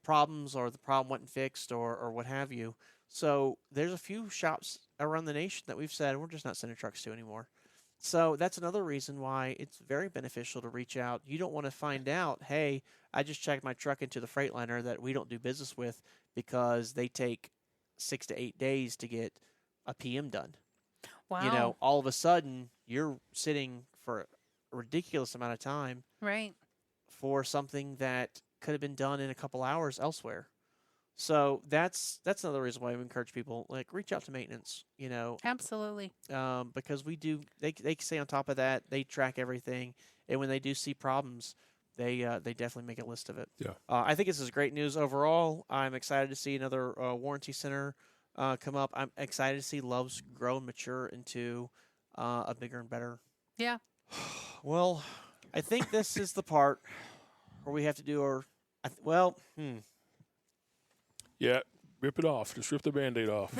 problems, or the problem wasn't fixed, or what have you. So there's a few shops around the nation that we've said we're just not sending trucks to anymore. So that's another reason why it's very beneficial to reach out. You don't want to find out, hey, I just checked my truck into the Freightliner that we don't do business with because they take 6 to 8 days to get a PM done. Wow. You know, all of a sudden you're sitting for a ridiculous amount of time Right. for something that could have been done in a couple hours elsewhere. So that's another reason why we encourage people, like, reach out to maintenance, you know, Absolutely. because we do, they stay on top of that. They track everything. And when they do see problems, they definitely make a list of it. Yeah. I think this is great news overall. I'm excited to see another warranty center come up. I'm excited to see Loves grow and mature into a bigger and better. Yeah. Well, I think this is the part where we have to do our, Yeah. Rip it off. Just rip the Band-Aid off.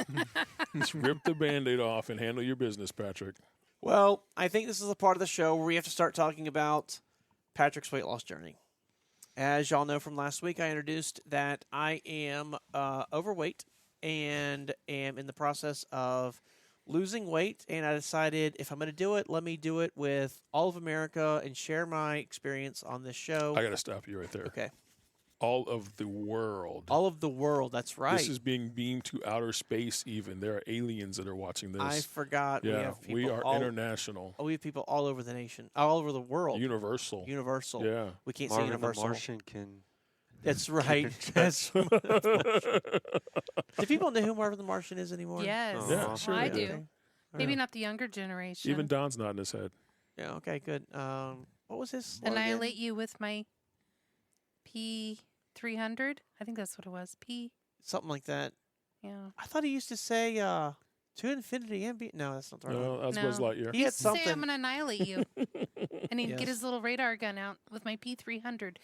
Just rip the Band-Aid off and handle your business, Patrick. Well, I think this is the part of the show where we have to start talking about Patrick's weight loss journey. As y'all know from last week, I introduced that I am overweight and am in the process of losing weight. And I decided if I'm going to do it, let me do it with all of America and share my experience on this show. I got to stop you right there. Okay. All of the world. All of the world. That's right. This is being beamed to outer space. Even there are aliens that are watching this. I forgot. Yeah, we are international. We have people all over the nation, all over the world. Universal. Yeah. We can't say Marvin universal. the Martian can. That's right. That's do people know who Marvin the Martian is anymore? Yes. Yeah, Aw. sure. I they do. Maybe not the younger generation. Even Don's nodding his head. Yeah. Okay. Good. What was his slogan? Annihilate you with my P300. I think that's what it was. Something like that. Yeah. I thought he used to say to infinity and no, that's not the right one. No, that's No. Buzz Lightyear. He had used to say, I'm something. going to annihilate you. And he'd Yes. get his little radar gun out with my P300.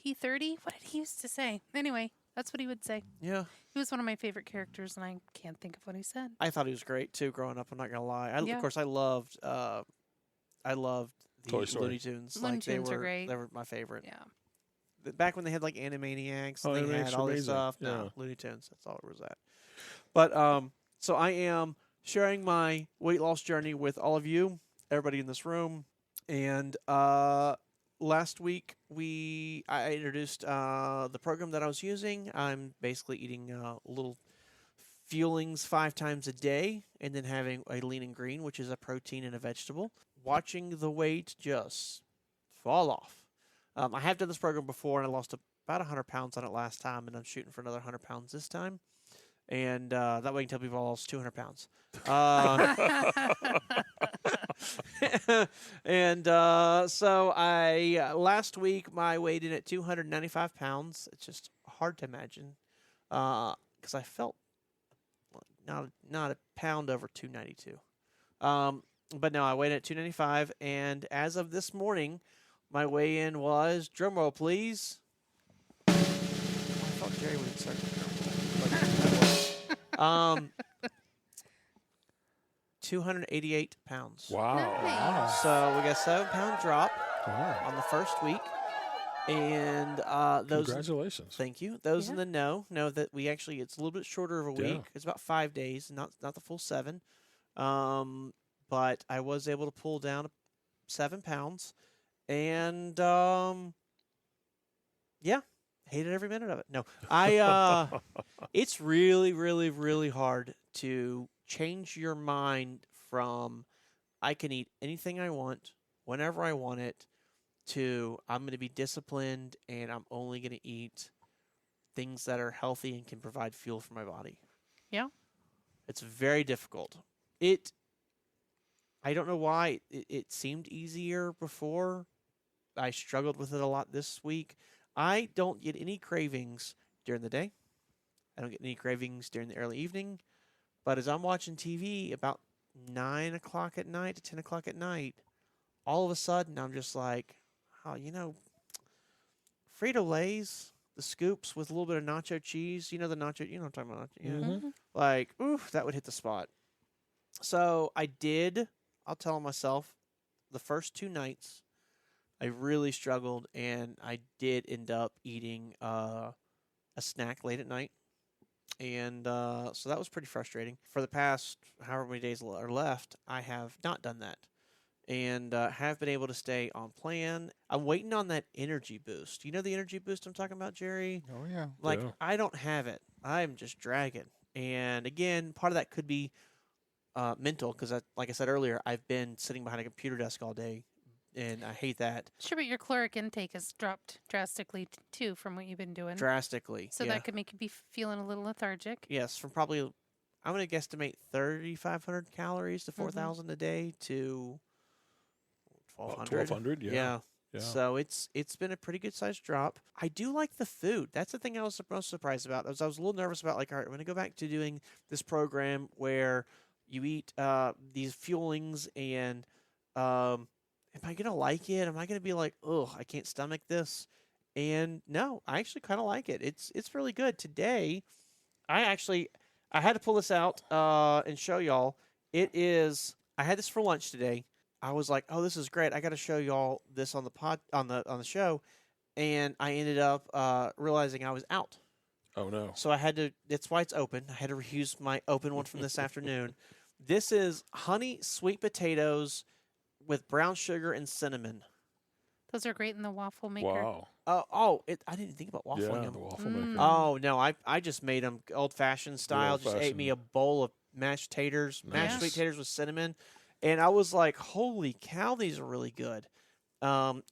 P30? What did he used to say? Anyway, that's what he would say. Yeah. He was one of my favorite characters, and I can't think of what he said. I thought he was great too growing up. I'm not gonna lie. Yeah. Of course, I loved the Toy Story. Looney Tunes. Looney Like Tunes they are were, great. They were my favorite. Yeah. Back when they had like Animaniacs, Oh, and they had Animaniacs all were this amazing. stuff. Yeah. No, Looney Tunes. That's all it was at. But so I am sharing my weight loss journey with all of you, everybody in this room, and last week I introduced the program that I was using. I'm basically eating little fuelings 5 times a day, and then having a lean and green, which is a protein and a vegetable. Watching the weight just fall off. I have done this program before, and I lost about 100 pounds on it last time, and I'm shooting for another 100 pounds this time. And that way I can tell people I lost 200 pounds. And so I last week I weighed in at 295 pounds. It's just hard to imagine because I felt not a pound over 292. But no, I weighed in at 295, and as of this morning, my weigh-in was, drum roll please. I thought Jerry would insert the drum roll. 288 pounds. Wow. Nice. So we got a 7-pound drop Wow. on the first week, and those. Congratulations. Thank you. Those in Yeah. the know that we actually it's a little bit shorter of a Yeah. week. It's about 5 days, not the full 7. But I was able to pull down 7 pounds, and yeah, hated every minute of it. No, it's really, really, really hard to change your mind from I can eat anything I want whenever I want it to I'm going to be disciplined and I'm only going to eat things that are healthy and can provide fuel for my body. Yeah. It's very difficult. I don't know why it seemed easier before. I struggled with it a lot this week. I don't get any cravings during the day. I don't get any cravings during the early evening. But as I'm watching TV about 9 o'clock at night to 10 o'clock at night, all of a sudden I'm just like, oh, Frito-Lays, the scoops with a little bit of nacho cheese. You know the nacho, you know what I'm talking about. Yeah. Mm-hmm. Like, oof, that would hit the spot. So I'll tell myself, the first 2 nights, I really struggled, and I did end up eating a snack late at night. And so that was pretty frustrating. For the past however many days are left, I have not done that. And have been able to stay on plan. I'm waiting on that energy boost. You know the energy boost I'm talking about, Jerry? Oh yeah. Like, Yeah. I don't have it. I'm just dragging. And again, part of that could be mental because, like I said earlier, I've been sitting behind a computer desk all day, and I hate that Sure, but your caloric intake has dropped drastically too from what you've been doing. drastically. So yeah. that could make you be feeling a little lethargic. Yes, from probably, I'm going to guesstimate 3,500 calories to 4,000 a day to 1,200. 1,200, yeah. Yeah. Yeah. So it's been a pretty good sized drop. I do like the food. That's the thing I was most surprised about. I was a little nervous about, like, all right, I'm going to go back to doing this program where you eat these fuelings, and am I going to like it? Am I going to be like, oh, I can't stomach this? And no, I actually kind of like it. It's really good. Today, I had to pull this out and show y'all. I had this for lunch today. I was like, oh, this is great. I got to show y'all this on the show. And I ended up realizing I was out. Oh, no. So I had to, that's why it's open. I had to reuse my open one from this afternoon. This is honey sweet potatoes with brown sugar and cinnamon. Those are great in the waffle maker. Wow. I didn't think about waffling Yeah, them. the waffle maker. Oh no, I just made them old-fashioned style. Just ate me a old-fashioned. bowl of mashed taters, mashed Nice. sweet taters with cinnamon, and I was like, "Holy cow, these are really good."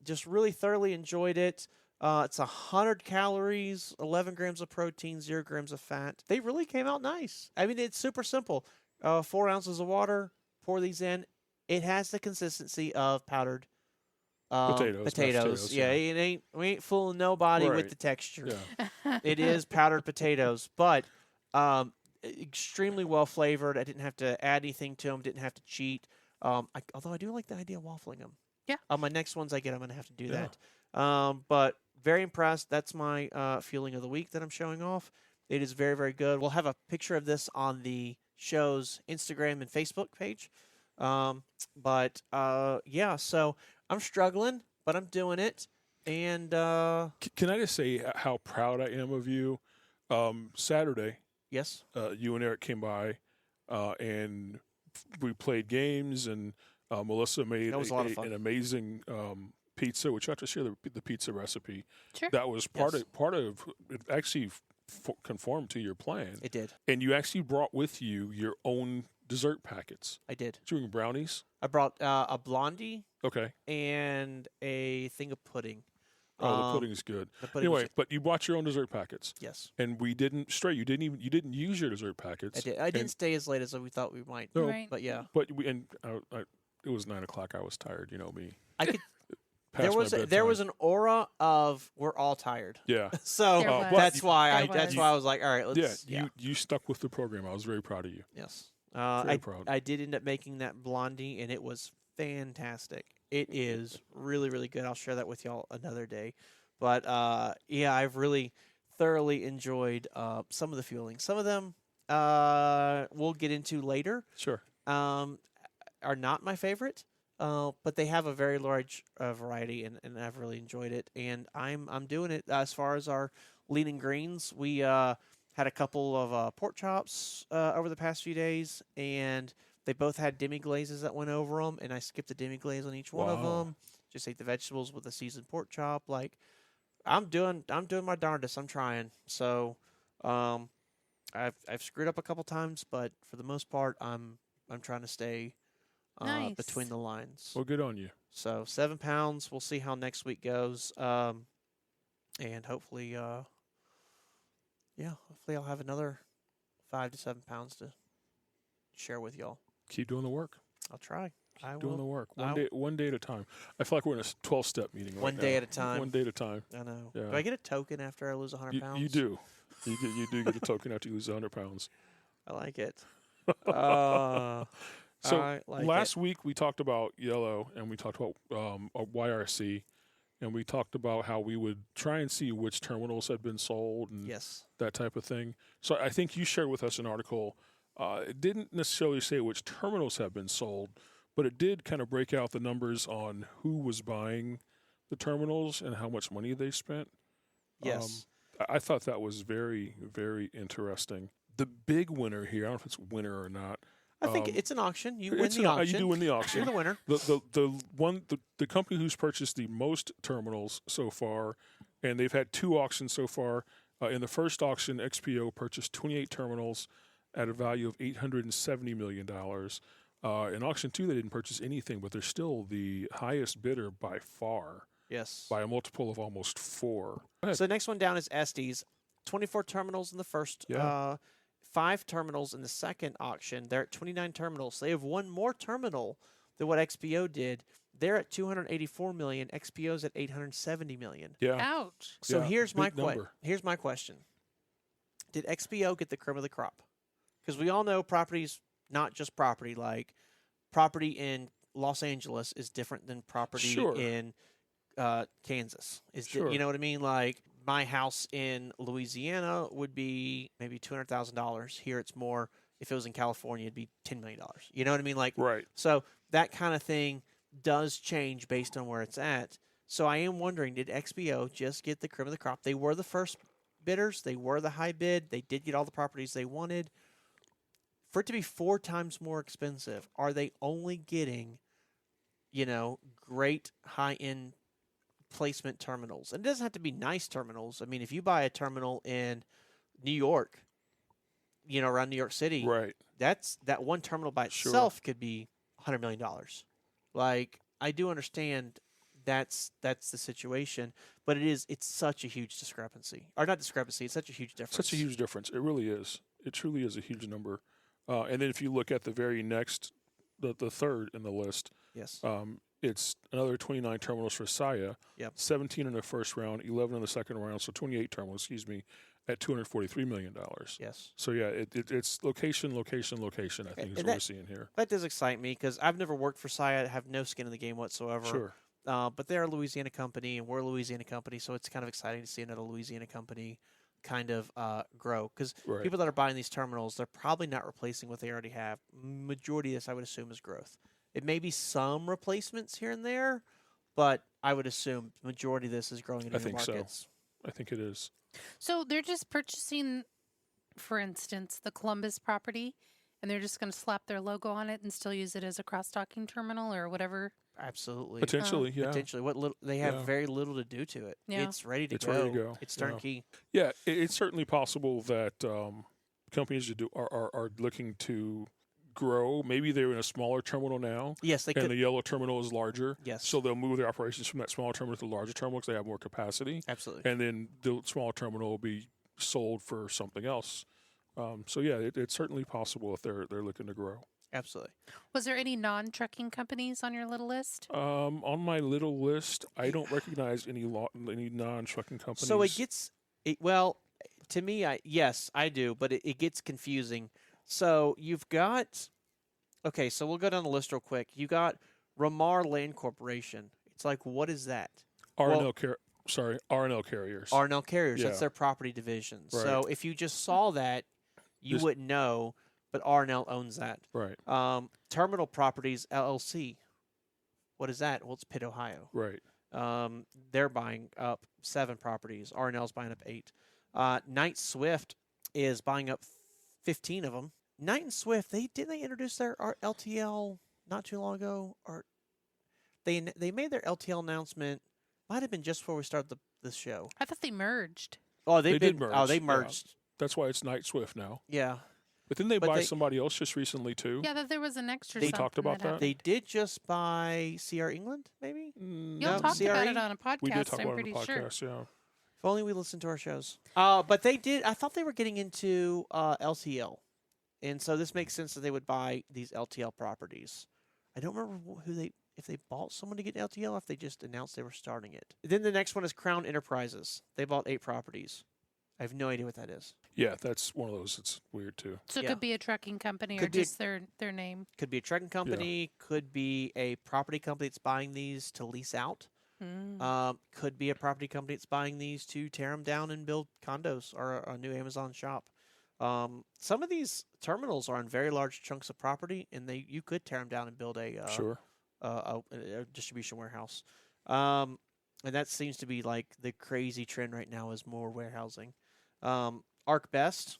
Just really thoroughly enjoyed it. It's 100 calories, 11 grams of protein, 0 grams of fat. They really came out nice. I mean, it's super simple. 4 ounces of water, pour these in. It has the consistency of powdered Potatoes, mashed potatoes, Yeah, yeah. we ain't fooling nobody with Right. the texture. Yeah. It is powdered potatoes, but extremely well flavored. I didn't have to add anything to them. Didn't have to cheat. Although I do like the idea of waffling them. Yeah. On my next ones I get, I'm gonna have to do Yeah. that. But very impressed. That's my feeling of the week that I'm showing off. It is very, very good. We'll have a picture of this on the show's Instagram and Facebook page. Yeah, so I'm struggling, but I'm doing it. And Can I just say how proud I am of you? Saturday, yes, you and Eric came by, and we played games, and Melissa made That was a lot of fun. an amazing pizza, which I have to share the pizza recipe. Sure. That was part Yes. of it actually conformed to your plan, it did. and you actually brought with you your own dessert packets. I did. Did you bring brownies? I brought a blondie Okay. and a thing of pudding. Oh, the pudding is good. The pudding was Anyway, but you brought your own dessert packets, yes, and we didn't stray. You didn't use your dessert packets. I did. I didn't stay as late as we thought we might. No, Right. But yeah, But it was 9 o'clock. I was tired. You know me. I could. Past my there bedtime. was an aura of we're all tired. Yeah. So There was. that's why There that's was. why I was like, all right, Yeah. let's. You stuck with the program. I was very proud of you. Yes. Very proud. I did end up making that blondie, and it was fantastic. It is really, really good. I'll share that with y'all another day. But yeah, I've really thoroughly enjoyed some of the fuelings. Some of them we'll get into later. Sure. Are not my favorite, but they have a very large variety, and I've really enjoyed it. And I'm doing it as far as our lean and greens. We had a couple of pork chops over the past few days, and they both had demi glazes that went over them, and I skipped the demi glaze on each one of Wow. them. Just ate the vegetables with a seasoned pork chop. Like I'm doing my darndest. I'm trying. So I've screwed up a couple times, but for the most part, I'm trying to stay Nice. between the lines. Well, good on you. So 7 pounds. We'll see how next week goes. And hopefully, hopefully I'll have another 5 to 7 pounds to share with y'all. Keep doing the work. I'll try. I Doing the will. work. I- One day at a time. I feel like we're in a 12-step meeting right One now. day at a time. One day at a time. I know. Yeah. Do I get a token after I lose 100 pounds? You do. You do get a token after you lose 100 pounds. I like it. So I like last week we talked about yellow, and we talked about YRC, and we talked about how we would try and see which terminals had been sold and Yes. that type of thing. So I think you shared with us an article. It didn't necessarily say which terminals have been sold, but it did kind of break out the numbers on who was buying the terminals and how much money they spent. Yes. I thought that was very, very interesting. The big winner here, I don't know if it's winner or not. I think it's an auction. You win It's the an- auction. You do win the You're auction. the winner. The company who's purchased the most terminals so far, and they've had 2 auctions so far. In the first auction, XPO purchased 28 terminals at a value of $870 million. In auction 2, they didn't purchase anything, but they're still the highest bidder by far, Yes. by a multiple of almost 4. Go ahead. So the next one down is Estes. 24 terminals in the first. Yeah. 5 terminals in the second auction. They're at 29 terminals. They have one more terminal than what XPO did. They're at 284 million. XPO's at 870 million. Yeah. Ouch. So Yeah, here's my big number. here's my question. Did XPO get the cream of the crop? Because we all know property's not just property. Like property in Los Angeles is different than property Sure. in Kansas. Sure. You know what I mean? Like my house in Louisiana would be maybe $200,000. Here it's more. If it was in California, it'd be $10 million. You know what I mean? Like Right. so that kind of thing does change based on where it's at. So I am wondering, did XPO just get the cream of the crop? They were the first bidders. They were the high bid. They did get all the properties they wanted. For it to be 4 times more expensive, are they only getting, great high-end replacement terminals. And it doesn't have to be nice terminals. I mean, if you buy a terminal in New York, around New York City, Right. that one terminal by itself could be $100 million. Like, I do understand that's the situation, but it's such a huge discrepancy. Or not discrepancy, it's such a huge difference. Such a huge difference. It really is. It truly is a huge number. And then if you look at the very next, the third in the list, Yes. it's another 29 terminals for Saya, Yep. 17 in the first round, 11 in the second round, so 28 terminals, at $243 million. Yes. So, yeah, it's location, I think is what we're seeing here. That does excite me because I've never worked for Saya. I have no skin in the game whatsoever. Sure. But they're a Louisiana company, and we're a Louisiana company, so it's kind of exciting to see another Louisiana company kind of grow. Because Right. people that are buying these terminals, they're probably not replacing what they already have. Majority of this, I would assume, is growth. It may be some replacements here and there, but I would assume the majority of this is growing in new markets. I think it is. So they're just purchasing, for instance, the Columbus property, and they're just going to slap their logo on it and still use it as a cross-docking terminal or whatever? Absolutely. Potentially, yeah. Potentially. What little they have very little to do to it. Yeah. It's ready to It's go. ready to go. It's Yeah. turnkey. Yeah, it's certainly possible that companies are looking to grow. Maybe they're in a smaller terminal now, Yes, they and could. the yellow terminal is larger. Yes. So they'll move their operations from that smaller terminal to the larger terminal because they have more capacity. Absolutely. And then the smaller terminal will be sold for something else. So yeah, it's certainly possible if they're looking to grow. Absolutely. Was there any non-trucking companies on your little list? On my little list, I don't recognize any non-trucking companies. So well, to me, yes, I do, but it gets confusing. So you've got, okay, so we'll go down the list real quick. You got Ramar Land Corporation. It's like, what is that? R&L carriers. R&L Carriers. Yeah. That's their property division. Right. So if you just saw that, you wouldn't know, but R&L owns that. Right. Terminal Properties LLC. What is that? Well, it's Pitt, Ohio. Right. They're buying up 7 properties. R&L's buying up 8. Knight Swift is buying up 15 of them. Knight and Swift, didn't they introduce their LTL not too long ago? Or they made their LTL announcement. Might have been just before we started the show. I thought they merged. Oh, They did merge. Oh, they Yeah. merged. That's why it's Knight Swift now. Yeah. But didn't they But buy they- somebody else just recently too? Yeah, that there was an extra. They talked something about that? happened. They did just buy CR England, maybe? Mm, Y'all No, talked about CRE? it on a podcast. we did talk I'm about it pretty on the sure. podcast. Yeah. If only we listened to our shows. But they did. I thought they were getting into LTL. And so this makes sense that they would buy these LTL properties. I don't remember if they bought someone to get LTL or if they just announced they were starting it. Then the next one is Crown Enterprises. They bought 8 properties. I have no idea what that is. Yeah, that's one of those. It's weird too. So it Yeah. could be a trucking company or Could be a- just their name. Could be a trucking company. Could be a property company that's buying these to lease out. Could be a property company that's buying these to tear them down and build condos or a new Amazon shop. Some of these terminals are on very large chunks of property, and you could tear them down and build a Sure. a distribution warehouse. And that seems to be like the crazy trend right now is more warehousing. Arc Best,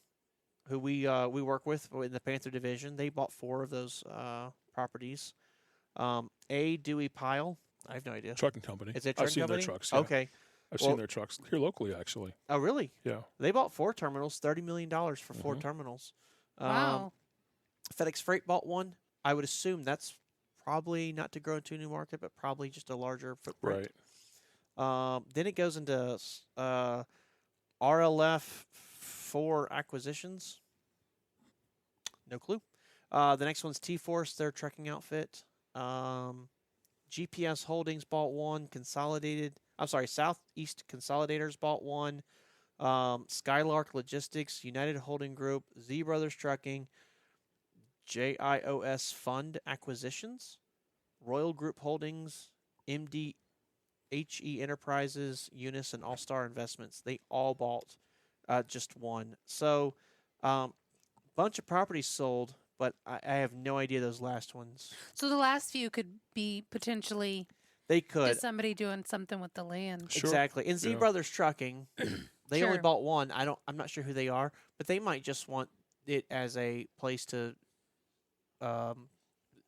who we work with in the Panther division, they bought 4 of those properties. A. Dewey Pile, I have no idea. Trucking company. Is it a I've trucking seen company? their trucks. Yeah. Okay. I've Well- seen their trucks here locally, actually. Oh, really? Yeah. They bought 4 terminals, $30 million for 4 Mhm. terminals. Wow. FedEx Freight bought 1. I would assume that's probably not to grow into a new market, but probably just a larger footprint. Right. Then it goes into RLF for acquisitions. No clue. The next one's T-Force, their trucking outfit. GPS Holdings bought 1. Southeast Consolidators bought 1. Skylark Logistics, United Holding Group, Z Brothers Trucking, JIOS Fund Acquisitions, Royal Group Holdings, MDHE Enterprises, Unis, and All Star Investments. They all bought just 1. So, bunch of properties sold, but I have no idea those last ones. So the last few could be potentially They could. just somebody doing something with the land. Sure. Exactly. And Z Yeah. Brothers Trucking, they only Sure. bought 1. I'm not sure who they are, but they might just want it as a place to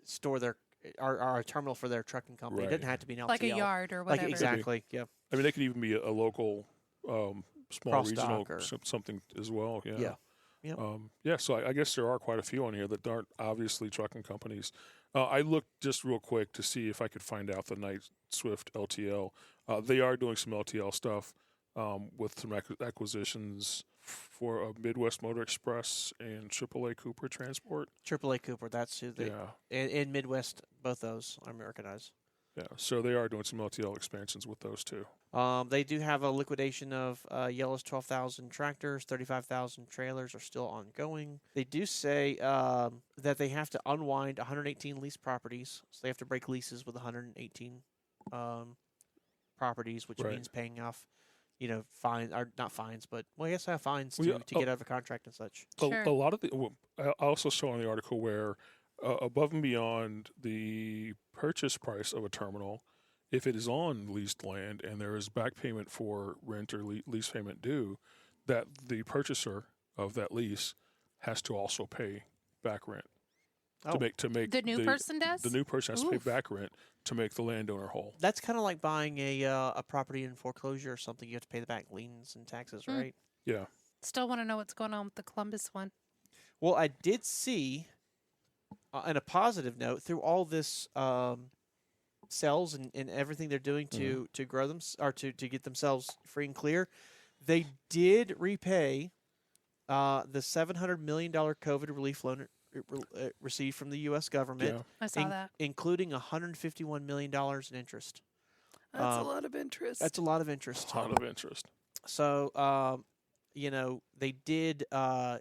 store their are a terminal for their trucking company. It Right. doesn't have to be an LTL. Like a yard or whatever. Like exactly. Yeah. I mean, they could even be a local, small Cross regional dock or- something as well. Yeah. Yeah. Yep. So I guess there are quite a few on here that aren't obviously trucking companies. I looked just real quick to see if I could find out the Night Swift LTL. They are doing some LTL stuff with some acquisitions for Midwest Motor Express and AAA Cooper Transport. AAA Cooper. That's who they. Yeah. In Midwest, both those are Americanized. Yeah. So they are doing some LTL expansions with those too. They do have a liquidation of Yellow's 12,000 tractors, 35,000 trailers are still ongoing. They do say that they have to unwind 118 lease properties, so they have to break leases with 118 properties, which Right. means paying off, fines or not fines, but I guess have fines Well, yeah, to get out of a contract and such. Sure. A lot of I also saw in the article where above and beyond the purchase price of a terminal, if it is on leased land and there is back payment for rent or lease payment due, that the purchaser of that lease has to also pay back rent Oh. to make The new person does? The new person has to Oof. pay back rent to make the landowner whole. That's kind of like buying a property in foreclosure or something. You have to pay the back liens and taxes, Hmm. right? Yeah. Still want to know what's going on with the Columbus one. Well, I did see, on a positive note, through all this sales and everything they're doing to grow them or to get themselves free and clear, they did repay the $700 million COVID relief loan received from the U.S. government, Yeah. I saw that. including $151 million in interest. That's a lot of interest. That's a lot of interest. A lot of interest. So, they did.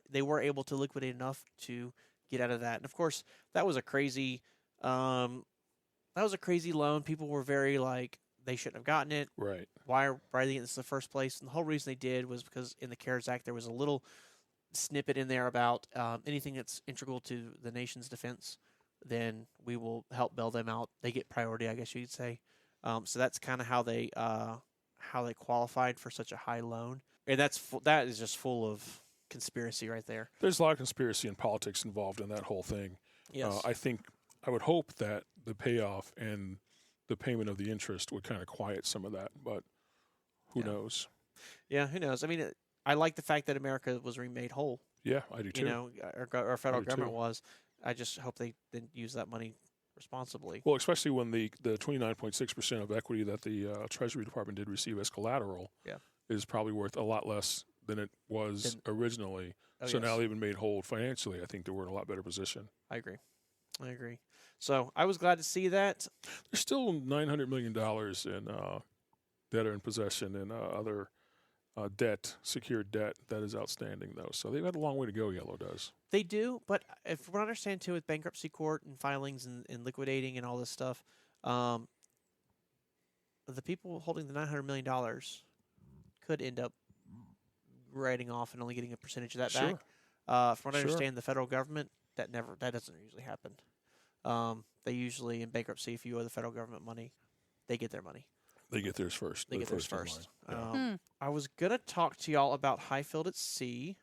They were able to liquidate enough to get out of that, and of course, that was a crazy. That was a crazy loan. People were very like they shouldn't have gotten it. Right. Why are they getting this in the first place? And the whole reason they did was because in the CARES Act there was a little snippet in there about anything that's integral to the nation's defense. Then we will help bail them out. They get priority, I guess you could say. So that's kind of how they qualified for such a high loan, and that is just full of conspiracy right there. There's a lot of conspiracy and politics involved in that whole thing. Yes, I would hope that the payoff and the payment of the interest would kind of quiet some of that, but who knows? Yeah, who knows? I mean, I like the fact that America was remade whole. Yeah, I do too. Our federal I do government too. was. I just hope they didn't use that money responsibly. Well, especially when the 29.6% of equity that the Treasury Department did receive as collateral is probably worth a lot less than it was originally. Oh, So yes. now they've been made whole financially. I think that we're in a lot better position. I agree. So I was glad to see that. There's still $900 million in debtor in possession and other secured debt that is outstanding, though. So they've had a long way to go, Yellow does. They do, but if we understand too, with bankruptcy court and filings and liquidating and all this stuff, the people holding the $900 million could end up writing off and only getting a percentage of that Sure. back. From what I Sure. understand, the federal government that doesn't usually happen. They usually in bankruptcy, if you owe the federal government money, they get their mony. They get theirs first. They They're get theirs in first. line. I was gonna talk to y'all about Hyfield at Sea.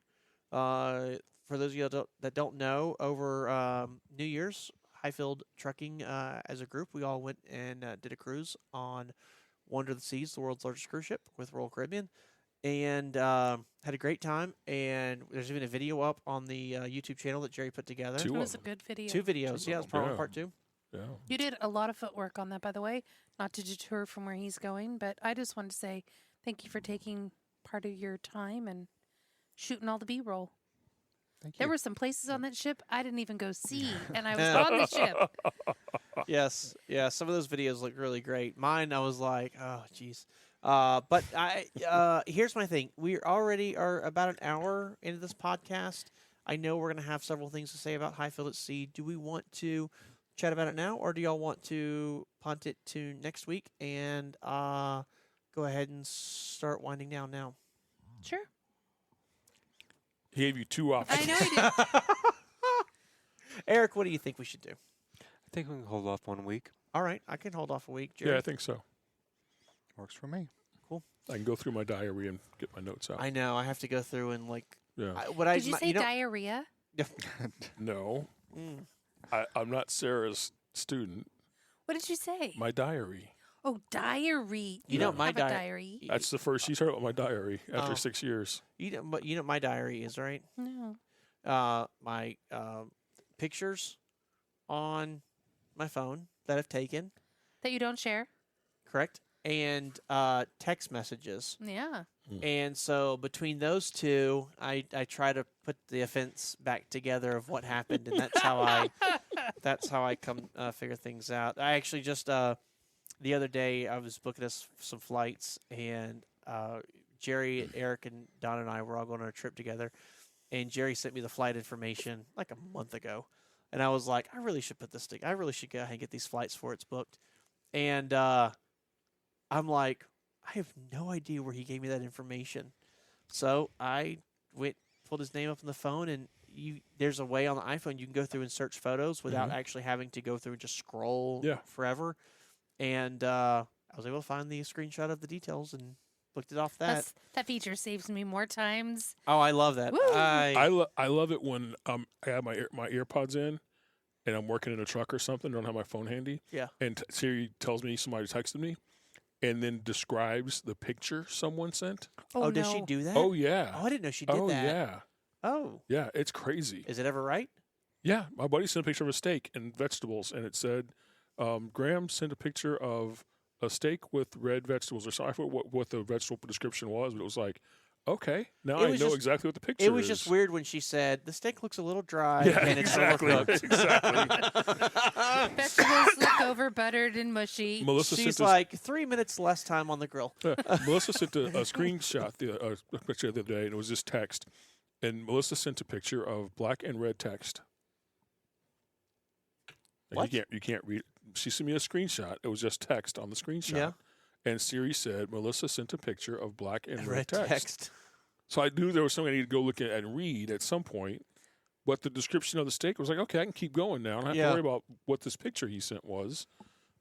For those of you that don't know, over New Year's, Hyfield Trucking as a group, we all went and did a cruise on Wonder of the Seas, the world's largest cruise ship with Royal Caribbean, and had a great time. And there's even a video up on the YouTube channel that Jerry put together. Two It of was a them. good video. Two videos. Two Yeah, of it's part them. one, part two. Yeah. You did a lot of footwork on that, by the way. Not to deter from where he's going, but I just wanted to say thank you for taking part of your time and shooting all the B-roll. Thank There you. were some places on that ship I didn't even go see, and I was on the ship. Yes, yeah. Some of those videos look really great. Mine, I was like, oh, jeez. But here's my thing. We already are about an hour into this podcast. I know we're going to have several things to say about Hyfield at Sea. Do we want to chat about it now, or do y'all want to punt it to next week and go ahead and start winding down now? Sure. He gave you two options. I know he did. Eric, what do you think we should do? I think we can hold off 1 week. All right, I can hold off a week. Jerry? Yeah, I think so. Works for me. I can go through my diary and get my notes out. I know. I have to go through and Yeah. Did you say diarrhea? No. Mm. I'm not Sarah's student. What did you say? My diary. Oh, diary. You know, don't my have a diary. That's the first she's heard about my diary after Oh. 6 years. You know what my diary is, right? No. My pictures on my phone that I've taken, That you don't share? correct? And text messages. Yeah. And so between those two, I try to put the offense back together of what happened, and that's how I come figure things out. I actually just the other day I was booking us some flights, and Jerry, Eric, and Don and I were all going on a trip together, and Jerry sent me the flight information like a month ago, and I was like, I really should put this thing. I really should go ahead and get these flights before it's booked, and I'm like, I have no idea where he gave me that information. So I pulled his name up on the phone, and there's a way on the iPhone you can go through and search photos without actually having to go through and just scroll forever. And I was able to find the screenshot of the details and looked it off that. That feature saves me more times. Oh, I love that. Woo! I love it when I have my earpods in and I'm working in a truck or something, don't have my phone handy. Yeah. And Siri tells me somebody texted me and then describes the picture someone sent. Oh, does no. she do that? Oh, yeah. Oh, I didn't know she did Oh, that. yeah. Oh. Yeah, it's crazy. Is it ever right? Yeah, my buddy sent a picture of a steak and vegetables, and it said, Graham sent a picture of a steak with red vegetables, or something. I forgot what the vegetable description was, but it was like, okay, now I know exactly what the picture is. It was just weird when she said, the steak looks a little dry, Yeah, and it's exactly. overcooked. Exactly. Vegetables look over buttered and mushy. Melissa She's sent like 3 minutes less time on the grill. Melissa sent a screenshot, a picture the other day, and it was just text. And Melissa sent a picture of black and red text. And What? You can't read it. She sent me a screenshot. It was just text on the screenshot. Yeah. And Siri said, Melissa sent a picture of black and red Red text. text. So I knew there was something I needed to go look at and read at some point. But the description of the steak was like, okay, I can keep going now. I don't have to worry about what this picture he sent was.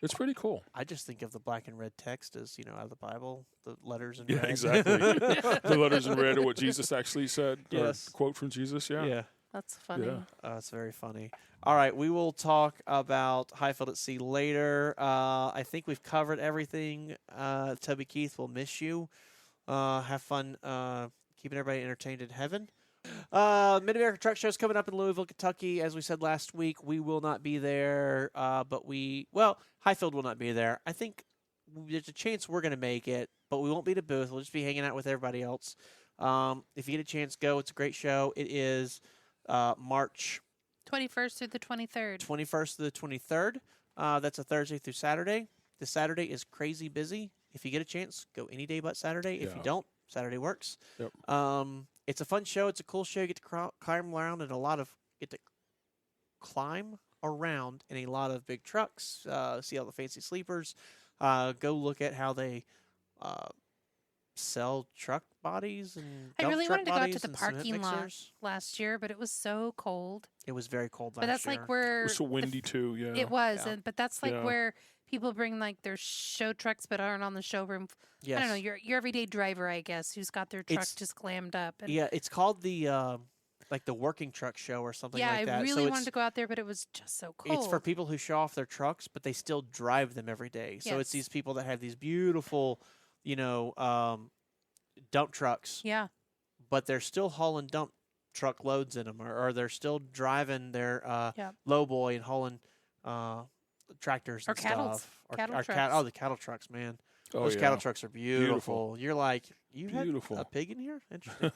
It's pretty cool. I just think of the black and red text as, out of the Bible, the letters in Yeah, red. exactly. The letters in red are what Jesus actually said. Yes. Or quote from Jesus, yeah. Yeah. That's funny. Yeah. That's very funny. All right, we will talk about Hyfield at Sea later. I think we've covered everything. Toby Keith, will miss you. Have fun keeping everybody entertained in heaven. Mid-America Truck Show is coming up in Louisville, Kentucky. As we said last week, we will not be there, but Hyfield will not be there. I think there's a chance we're going to make it, but we won't be at a booth. We'll just be hanging out with everybody else. If you get a chance, go. It's a great show. It is March 21st through the 23rd. 21st to the 23rd. That's a Thursday through Saturday. This Saturday is crazy busy. If you get a chance, go any day but Saturday. If you don't, Saturday works. Yep. It's a fun show. It's a cool show. You get to climb around in a lot of big trucks. See all the fancy sleepers. Go look at how they sell truck bodies and I really truck wanted to go out to bodies the and cement parking lot mixers. last year, but it was so cold. It was very cold last But that's year. like where It was so windy, too, yeah. it was, Yeah. but that's like Yeah. where people bring like their show trucks, but aren't on the showroom. Yes. I don't know, your everyday driver, I guess, who's got their truck It's- just glammed up. And Yeah, it's called the like the working truck show or something yeah, like that. I really so wanted it's, to go out there, but it was just so cold. it's for people who show off their trucks, but they still drive them every day. So it's Yes. these people that have these beautiful, dump trucks, Yeah, but they're still hauling dump truck loads in them, or they're still driving their lowboy and hauling tractors Or and cattle- stuff. cattle or trucks. the cattle trucks, man. Oh, Those yeah. cattle trucks are beautiful. Beautiful. You're like, you had Beautiful. a pig in here? Interesting.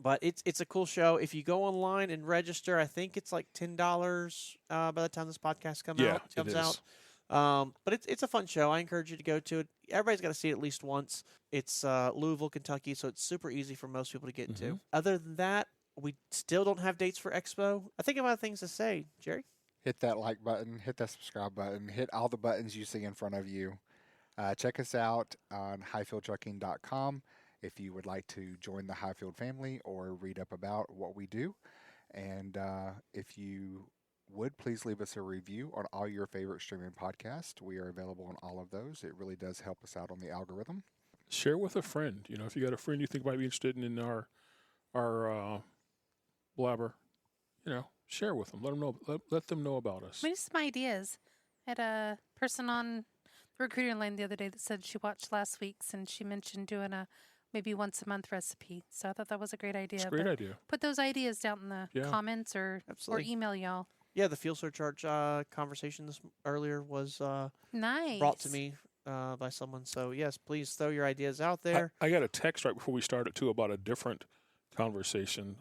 But it's a cool show. If you go online and register, I think it's like $10 by the time this podcast comes Yeah, out. it is. But it's a fun show. I encourage you to go to it. Everybody's got to see it at least once. It's Louisville, Kentucky, so it's super easy for most people to get to. Other than that, we still don't have dates for Expo. I think I'm out of things to say, Jerry. Hit that like button, hit that subscribe button, hit all the buttons you see in front of you. Check us out on hyfieldtrucking.com if you would like to join the Hyfield family or read up about what we do. And if you would, please leave us a review on all your favorite streaming podcasts. We are available on all of those. It really does help us out on the algorithm. Share with a friend. If you got a friend you think might be interested in our blabber, share with them. Let them know. Let them know about us. Maybe some ideas. I had a person on the recruiter line the other day that said she watched last week's and she mentioned doing a maybe once a month recipe. So I thought that was a great idea. It's a great idea. Put those ideas down in the comments or Absolutely. email y'all. Yeah, the fuel surcharge conversation earlier was Nice. brought to me by someone. So, yes, please throw your ideas out there. I got a text right before we started, too, about a different conversation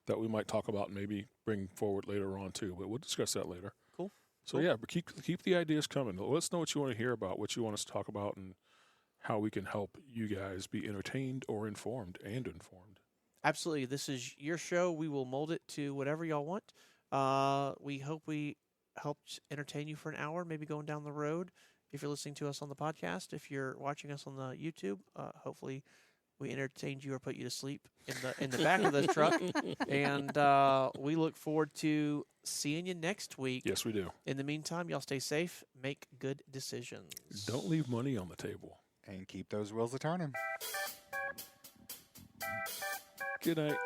that we might talk about and maybe bring forward later on, too. But we'll discuss that later. Cool. So, yeah, but keep the ideas coming. Let us know what you want to hear about, what you want us to talk about, and how we can help you guys be entertained or informed and informed. Absolutely. This is your show. We will mold it to whatever y'all want. We hope we helped entertain you for an hour, maybe going down the road. If you're listening to us on the podcast, if you're watching us on the YouTube, hopefully we entertained you or put you to sleep in the back of the truck. And we look forward to seeing you next week. Yes, we do. In the meantime, y'all stay safe. Make good decisions. Don't leave money on the table. And keep those wheels a turning. Good night.